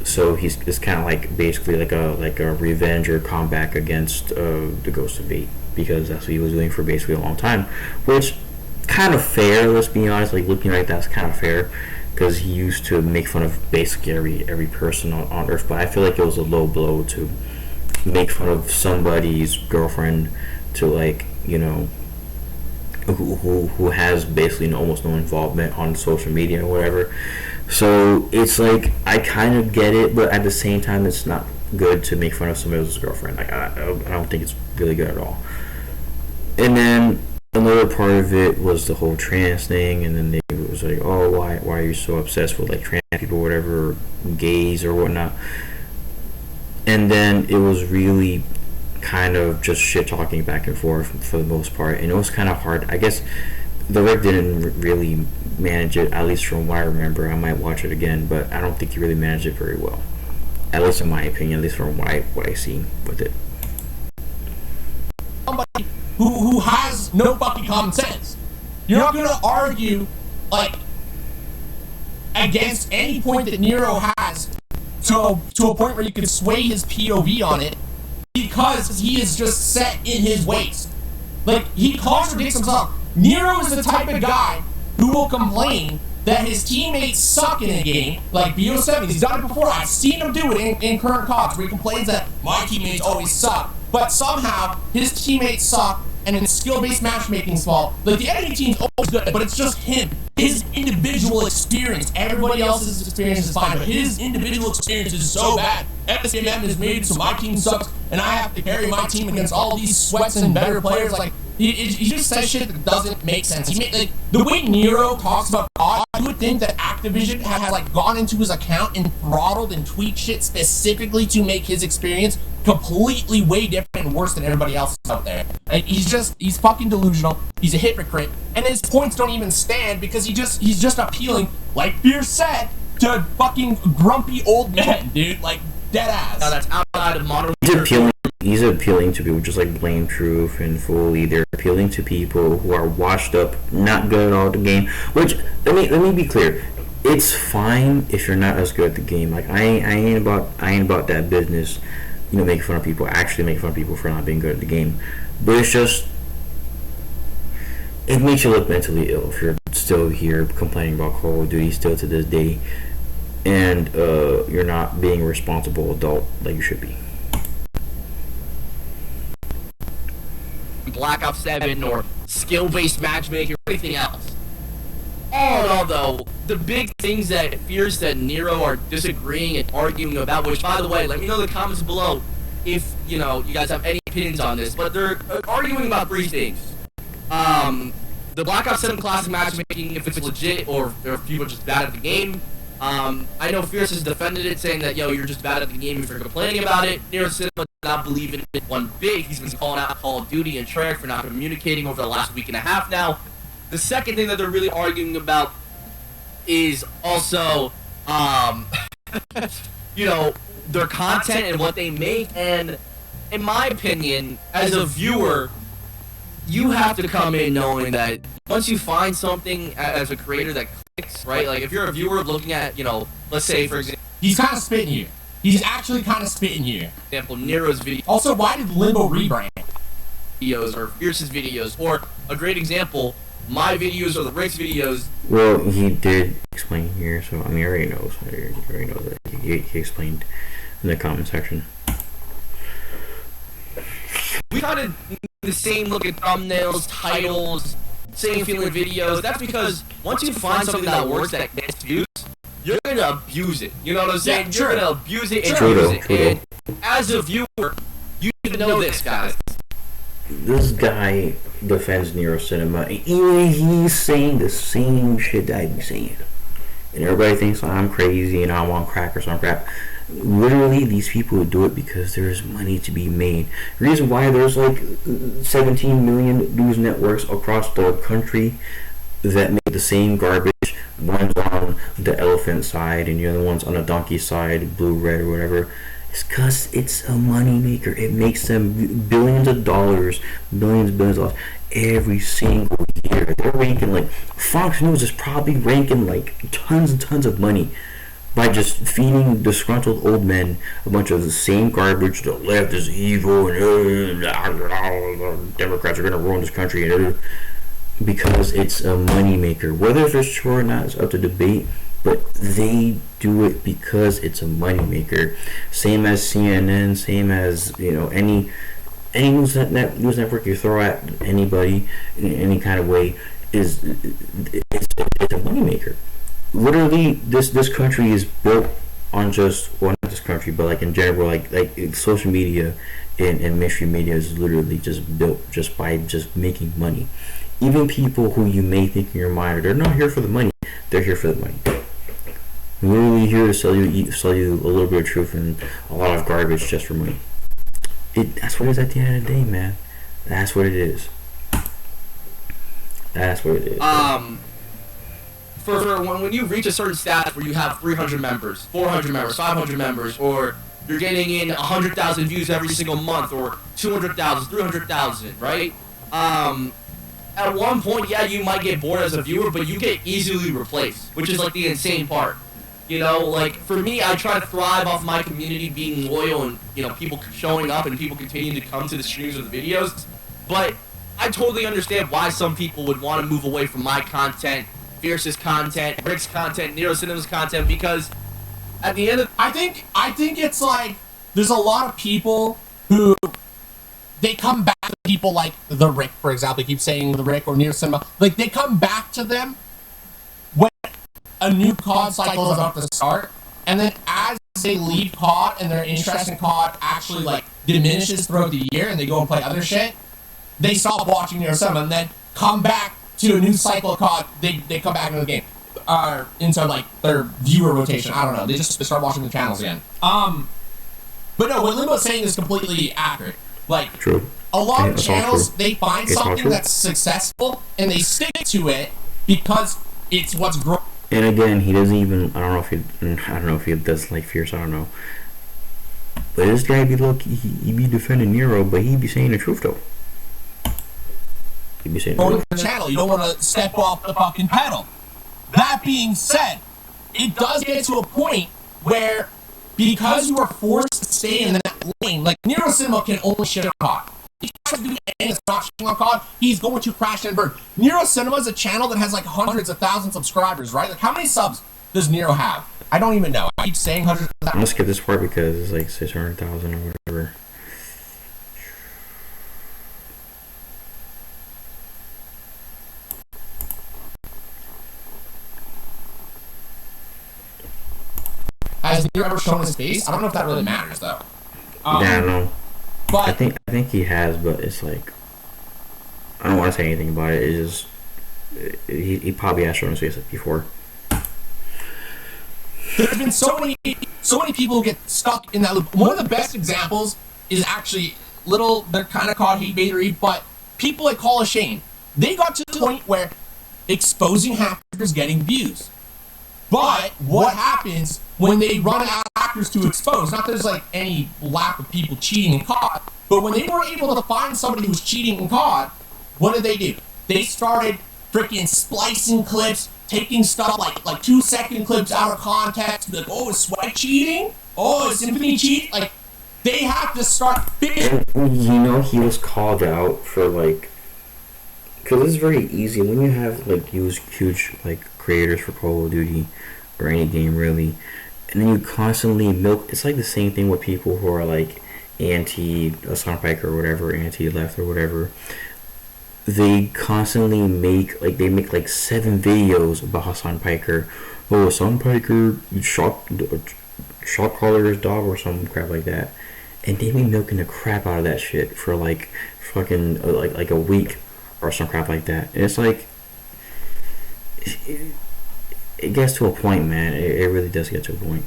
so it's kind of like basically like a revenge or comeback against the Ghost of Eight, because that's what he was doing for basically a long time, which kind of fair. Let's be honest, like looking like that's kind of fair, because he used to make fun of basically every person on Earth. But I feel like it was a low blow to make fun of somebody's girlfriend, to like, you know, who has basically almost no involvement on social media or whatever. So it's like I kind of get it, but at the same time it's not good to make fun of somebody else's girlfriend. Like I don't think it's really good at all. And then another part of it was the whole trans thing, and then they was like, oh, why are you so obsessed with like trans people or whatever, or gays or whatnot. And then it was really kind of just shit talking back and forth for the most part, and it was kind of hard. I guess the rec didn't really manage it, at least from what I remember. I might watch it again, but I don't think he really managed it very well, at least in my opinion, at least from what I see with it. Somebody who has no fucking common sense. You're not gonna argue like against any point that Nero has to a point where you can sway his POV on it, because he is just set in his ways. Like, he contradicts himself. Nero is the type of guy who will complain that his teammates suck in a game, like BO7. He's done it before. I've seen him do it in current CODs, where he complains that my teammates always suck, but somehow his teammates suck, and it's skill-based matchmaking's fault. Like, the enemy team's always good, but it's just him. His individual experience, everybody else's experience is fine, but his individual experience is so bad. FSMM is made so my team sucks, and I have to carry my team against all these sweats and better players. Like, he just says shit that doesn't make sense. Like, the way Nero talks about COD, you would think that Activision had like gone into his account and throttled and tweaked shit specifically to make his experience completely way different and worse than everybody else out there. Like, he's fucking delusional. He's a hypocrite, and his points don't even stand because he's just appealing, like Pheirce said, to fucking grumpy old men, dude. Like, dead ass. Now that's outside of modern. He's appealing to people just like Blame Truth and Foley. They're appealing to people who are washed up, not good at all at the game. Which, let me be clear. It's fine if you're not as good at the game. Like, I ain't about that business, you know, making fun of people, actually making fun of people for not being good at the game. But it's just, it makes you look mentally ill if you're still here complaining about Call of Duty still to this day, and you're not being a responsible adult like you should be. Black Ops 7 or skill-based matchmaking or anything else. All in all, though, the big things that Pheirce and Nero are disagreeing and arguing about, which, by the way, let me know in the comments below if, you know, you guys have any opinions on this, but they're arguing about 3 things. The Black Ops 7 classic matchmaking, if it's legit, or if people are just bad at the game. I know Pheirce has defended it, saying that, yo, you're just bad at the game if you're complaining about it. Nero Cinema does not believe in it one bit. He's been calling out Call of Duty and Treyarch for not communicating over the last week and a half now. The second thing that they're really arguing about is also, you know, their content and what they make. And in my opinion, as a viewer, you have to come in knowing that once you find something as a creator that clicks, right? Like, if you're a viewer looking at, you know, let's say, for example, he's kind of spitting here. He's actually kind of spitting here. For example, Nero's video. Also, why did Limbo rebrand? Videos or Pheirce's videos, or a great example, my videos or the Rick's videos. Well, he did explain here, so I mean, he already knows. He already knows that. He explained in the comment section. kind of the same looking thumbnails, titles, same feeling videos. That's because once you find something that works that gets views, you're gonna abuse it. You know what I'm saying? Yeah, you're gonna abuse it and True. abuse it. And as a viewer, you need to know this, guys. This guy defends Nero Cinema. He's saying the same shit that I'm saying. And everybody thinks I'm crazy and I want crack or some crap. Literally, these people do it because there's money to be made. The reason why there's like 17 million news networks across the country that make the same garbage. One's on the elephant side and the other one's on the donkey side, blue, red, or whatever. It's because it's a money maker. It makes them billions of dollars every single year. They're ranking like Fox News is probably ranking like tons and tons of money by just feeding disgruntled old men a bunch of the same garbage. The left is evil and Democrats are gonna ruin this country because it's a money maker. Whether it's true or not is up to debate. But they do it because it's a moneymaker. Same as CNN, same as any news network you throw at anybody in any kind of way it's a moneymaker. Literally, this country is built on not this country, but like in general, like social media and mainstream media is literally just built just by just making money. Even people who you may think in your mind they're not here for the money, they're here for the money. We're really here to sell you a little bit of truth and a lot of garbage just for money. That's what it is at the end of the day, man. That's what it is. That's what it is. For when you reach a certain status where you have 300 members, 400 members, 500 members, or you're getting in 100,000 views every single month, or 200,000, 300,000, right? At one point, yeah, you might get bored as a viewer, but you get easily replaced, which is like the insane part. Like for me, I try to thrive off my community being loyal and, people showing up and people continuing to come to the streams or the videos. But I totally understand why some people would want to move away from my content, Pheirce's content, Rick's content, Nero Cinema's content, because at the end of I think it's like there's a lot of people who they come back to people like the Rick, for example. I keep saying the Rick or Nero Cinema. Like they come back to them when a new COD cycle is about to start, and then as they leave COD and their interest in COD actually like diminishes throughout the year, and they go and play other shit, they stop watching Nero Cinema and then come back to a new cycle of COD. They come back into the game, into like their viewer rotation. I don't know. They start watching the channels again. But no, what Limbo's saying is completely accurate. Like, True. A lot of channels, they find something that's successful and they stick to it because it's what's growing. And again, he doesn't even. I don't know if he does like Pheirce. I don't know. But this guy he be defending Nero, but he be saying the truth though. He be saying the truth. The channel, you don't want to step off the fucking pedal. That being said, it does get to a point where because you are forced to stay in that lane, like Nero Cinema can only shit on COD. If he tries to do anything that's not shitting on COD, he's going to crash and burn. Nero Cinema is a channel that has like hundreds of thousands of subscribers, right? Like how many subs does Nero have? I don't even know. I keep saying hundreds of thousands. I'm gonna skip this part because it's like 600,000 or whatever. Has Nero ever shown his face? I don't know if that really matters though. Yeah, I know. But I think he has, but it's like I don't want to say anything about it. It's just he probably has shown his face before. There have been so many people who get stuck in that loop. One of the best examples is actually they're kind of called hate baitery, but people like Call of Shame, they got to the point where exposing hackers getting views. But what happens when they run out of hackers to expose? Not that there's like any lack of people cheating in COD, but when they were able to find somebody who's cheating in COD, what did they do? They started freaking splicing clips, taking stuff like 2-second clips out of context, like, oh, is Sweat cheating? Oh, is Symphony cheating? Like, they have to start figuring. He was called out for like, because it's very easy when you have like huge like creators for Call of Duty or any game really, and then you constantly milk. It's like the same thing with people who are like Hassan Piker or whatever, anti-left or whatever, they constantly make like 7 videos about Hassan Piker. Oh, Hassan Piker shot caller's dog or some crap like that, and they be milking the crap out of that shit for like fucking like a week or some crap like that. And it's like it gets to a point, man. It really does get to a point.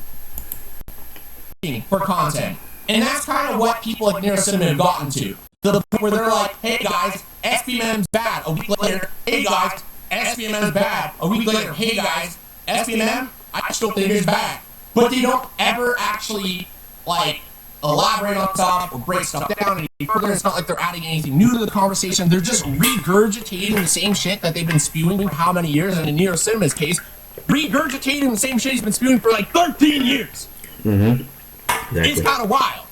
For content, and that's kind of what people like Nero Cinema have gotten to the point where they're like, hey guys, SPMM's bad. A week later, hey guys, SPMM's bad. A week later, hey guys, SPMM, I still think it's bad. But they don't ever actually like elaborate on stuff or break stuff down any further. It's not like they're adding anything new to the conversation. They're just regurgitating the same shit that they've been spewing for how many years? And in Nero Cinema's case, regurgitating the same shit he's been spewing for like 13 years. Mm-hmm. Exactly. It's kind of wild.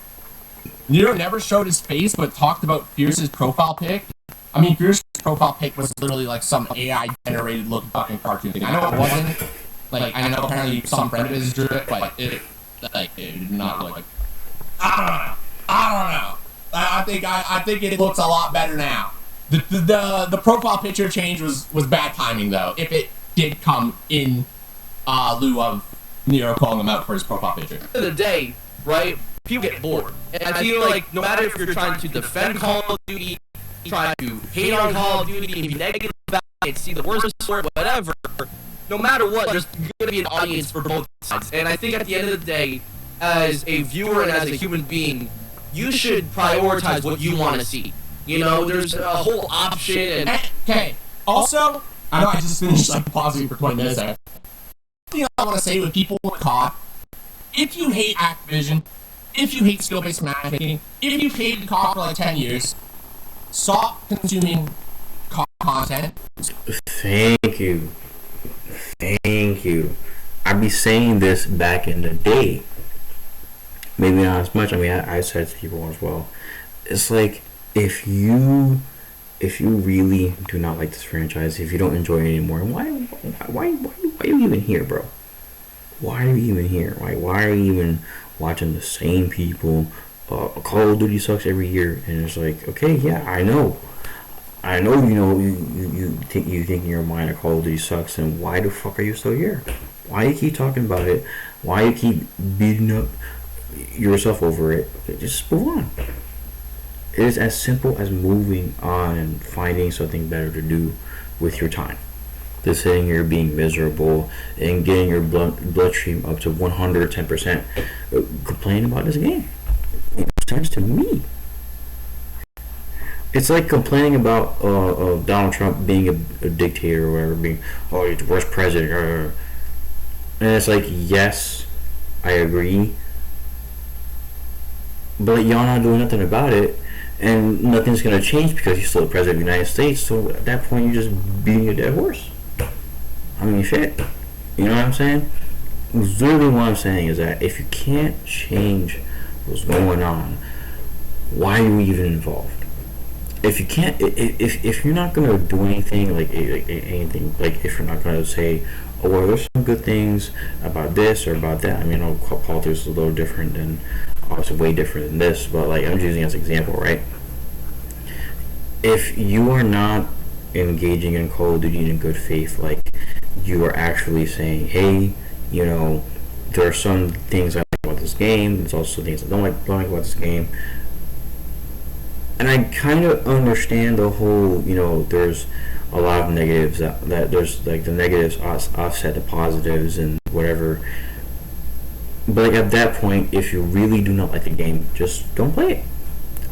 Nero never showed his face, but talked about Pheirce's profile pic. I mean, Pheirce's profile pic was literally like some AI-generated looking fucking cartoon thing. I know it wasn't. Like, I know apparently some friend of his drew it, but it did not look like. I don't know. I think it looks a lot better now. The profile picture change was bad timing though. If it did come in lieu of Nero calling him out for his profile picture. At the end of the day, right? People get bored, and I feel like no matter if you're trying to defend Call of Duty, try to hate on Call of Duty, and be negative about it, see the worst for it, whatever. No matter what, there's gonna be an audience for both sides, and I think at the end of the day, as a viewer and as a human being, you should prioritize what you want to see. You know, there's a whole option. And okay. Also, I know I just finished like pausing for 20 minutes there. Thing I want to say with people with COD, if you hate Activision, if you hate skill-based matchmaking, if you've hated COD for like 10 years, stop consuming COD content. Thank you. I'd be saying this back in the day. Maybe not as much. I mean, I said to people as well. It's like if you really do not like this franchise, if you don't enjoy it anymore, why are you even here, bro? Why are you even here? Why are you even watching the same people? Call of Duty sucks every year, and it's like, okay, yeah, I know. You think in your mind that Call of Duty sucks, and why the fuck are you still here? Why you keep talking about it? Why you keep beating up yourself over it? Just move on. It is as simple as moving on and finding something better to do with your time. Just sitting here being miserable and getting your bloodstream up to 110%, complaining about this game. It makes sense to me. It's like complaining about Donald Trump being a dictator or whatever, being, oh, he's the worst president. And it's like, yes, I agree. But y'all not doing nothing about it. And nothing's going to change because he's still the president of the United States. So at that point, you're just beating a dead horse. I mean, shit. You know what I'm saying? Literally what I'm saying is that if you can't change what's going on, why are you even involved? If you can't, if you're not gonna do anything, like anything, like if you're not gonna say, oh well, there's some good things about this or about that. I mean, politics is a little different than, obviously, way different than this. But like, I'm just using it as an example, right? If you are not engaging in Call of Duty in good faith, like you are actually saying, hey, you know, there are some things I like about this game. There's also things I don't like about this game. And I kind of understand the whole, you know, there's a lot of negatives that there's like the negatives offset the positives and whatever. But like at that point, if you really do not like the game, just don't play it.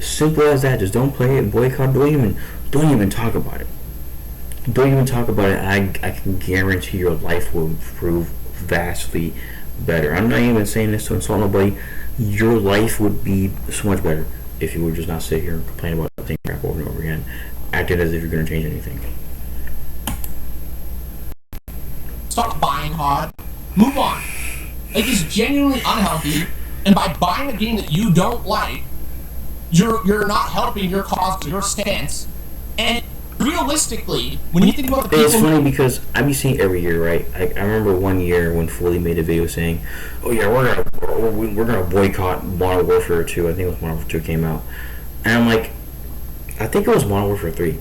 Simple as that. Just don't play it. Boycott. Don't even talk about it. Don't even talk about it. I can guarantee your life will improve vastly better. I'm not even saying this to insult nobody. Your life would be so much better if you would just not sit here and complain about the same crap over and over again, acting as if you're going to change anything. Stop buying COD. Move on. Like, it's genuinely unhealthy, and by buying a game that you don't like, you're not helping your cause, your stance. And realistically, when you think about the people... It's funny because I be seeing every year, right? I remember one year when Foley made a video saying, oh yeah, we're we're gonna boycott Modern Warfare 2. I think it was Modern Warfare 2 came out, and I'm like, I think it was Modern Warfare 3,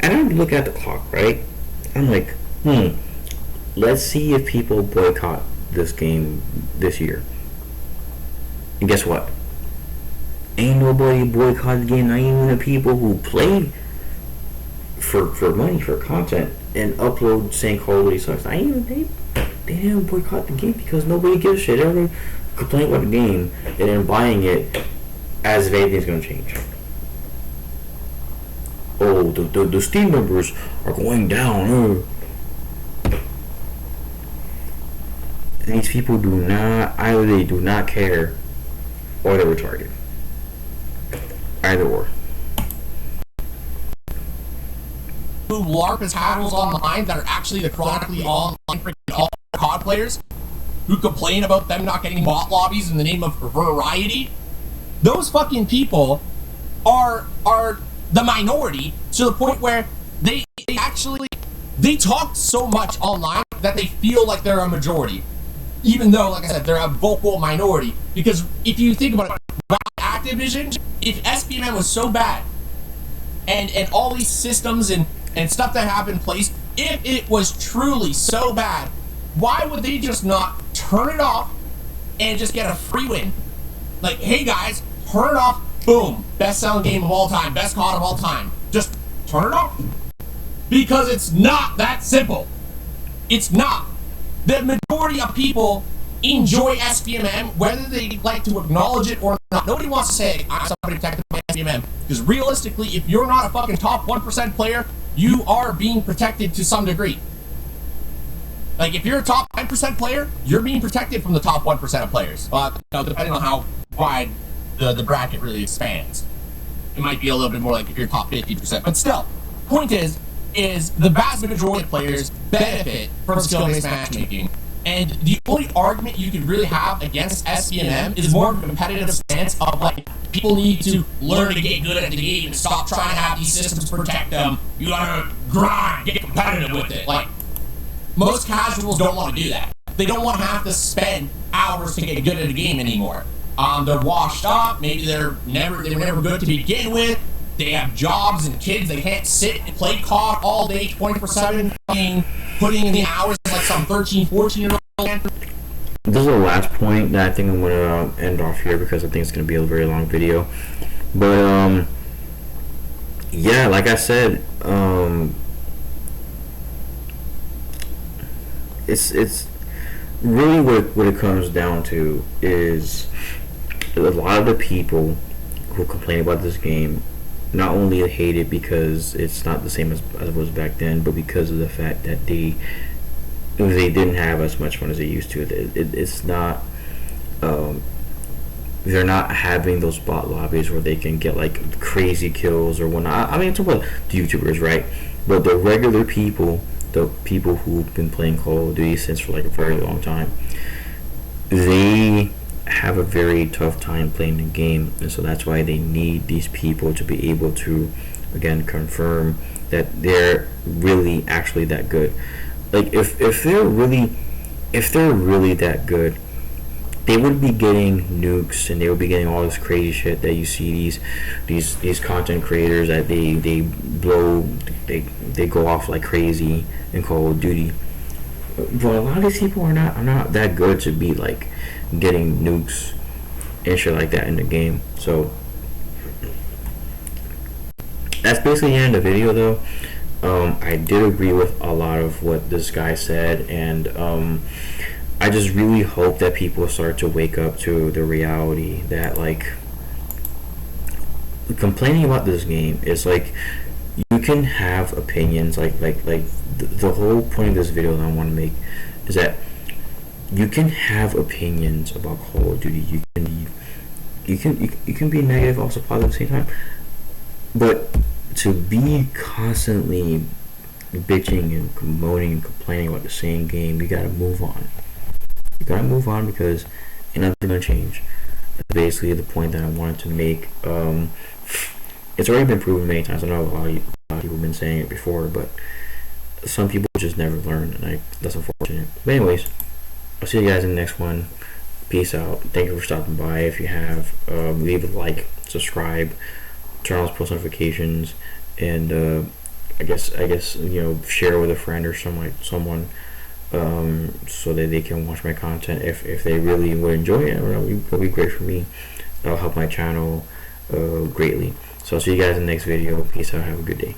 and I look at the clock, right? I'm like, let's see if people boycott this game this year. And guess what? Ain't nobody boycott the game. Not even the people who play for money, for content, and upload saying Call of Duty sucks. They didn't boycott the game because nobody gives a shit. Everyone complain about the game and then buying it as if anything's gonna change. Oh, the Steam numbers are going down. These people do not, either they do not care or they're retarded. Either or. Who LARP as casuals online that are actually the chronically online freaking all COD players who complain about them not getting bot lobbies in the name of variety. Those fucking people are the minority to the point where they talk so much online that they feel like they're a majority, even though, like I said, they're a vocal minority. Because if you think about it, Activision, if SPMM was so bad and all these systems and stuff that have in place, if it was truly so bad, why would they just not turn it off and just get a free win? Like, hey guys, turn it off, boom, best selling game of all time, best COD of all time. Just turn it off. Because it's not that simple. It's not. The majority of people enjoy SPMM, whether they like to acknowledge it or not. Nobody wants to say, I'm somebody protected by SPMM. Because realistically, if you're not a fucking top 1% player, you are being protected to some degree. Like, if you're a top 10% player, you're being protected from the top 1% of players. Depending on how wide the bracket really expands. It might be a little bit more like if you're top 50%. But still, point is the vast majority of players benefit from skill-based matchmaking. And the only argument you can really have against SPMM is more of a competitive stance of, like, people need to learn to get good at the game and stop trying to have these systems protect them. You gotta grind, get competitive with it. Like, most casuals don't want to do that. They don't want to have to spend hours to get good at a game anymore. They're washed up. Maybe they were never good to begin with. They have jobs and kids. They can't sit and play COD all day, 24/7, putting in the hours like some 13, 14-year-old man. This is the last point that I think I'm going to end off here because I think it's going to be a very long video. But, yeah, like I said, it's really what it comes down to is a lot of the people who complain about this game not only hate it because it's not the same as it was back then, but because of the fact that they didn't have as much fun as they used to. It's not they're not having those bot lobbies where they can get like crazy kills or whatnot. I mean, it's about the YouTubers, right? But the regular people, the people who've been playing Call of Duty since for like a very long time, they have a very tough time playing the game, and so that's why they need these people to be able to, again, confirm that they're really actually that good. Like, if they're really that good, they would be getting nukes and they would be getting all this crazy shit that you see these content creators that they go off like crazy in Call of Duty. But a lot of these people are not that good to be like getting nukes and shit like that in the game. So that's basically the end of the video, though. I did agree with a lot of what this guy said, and I just really hope that people start to wake up to the reality that, like, complaining about this game is like, you can have opinions, like the whole point of this video that I want to make is that you can have opinions about Call of Duty. You can be negative, also positive at the same time. But to be constantly bitching and moaning and complaining about the same game, you gotta move on. You gotta move on because ain't nothing gonna change. That's basically the point that I wanted to make. It's already been proven many times. I know a lot of people have been saying it before, but some people just never learn, and that's unfortunate. But anyways, I'll see you guys in the next one. Peace out. Thank you for stopping by. If you have, leave a like, subscribe, turn on post notifications, and I guess share with a friend or someone so that they can watch my content. If they really would enjoy it, it'll be great for me. It'll help my channel greatly. So I'll see you guys in the next video. Peace out. Have a good day.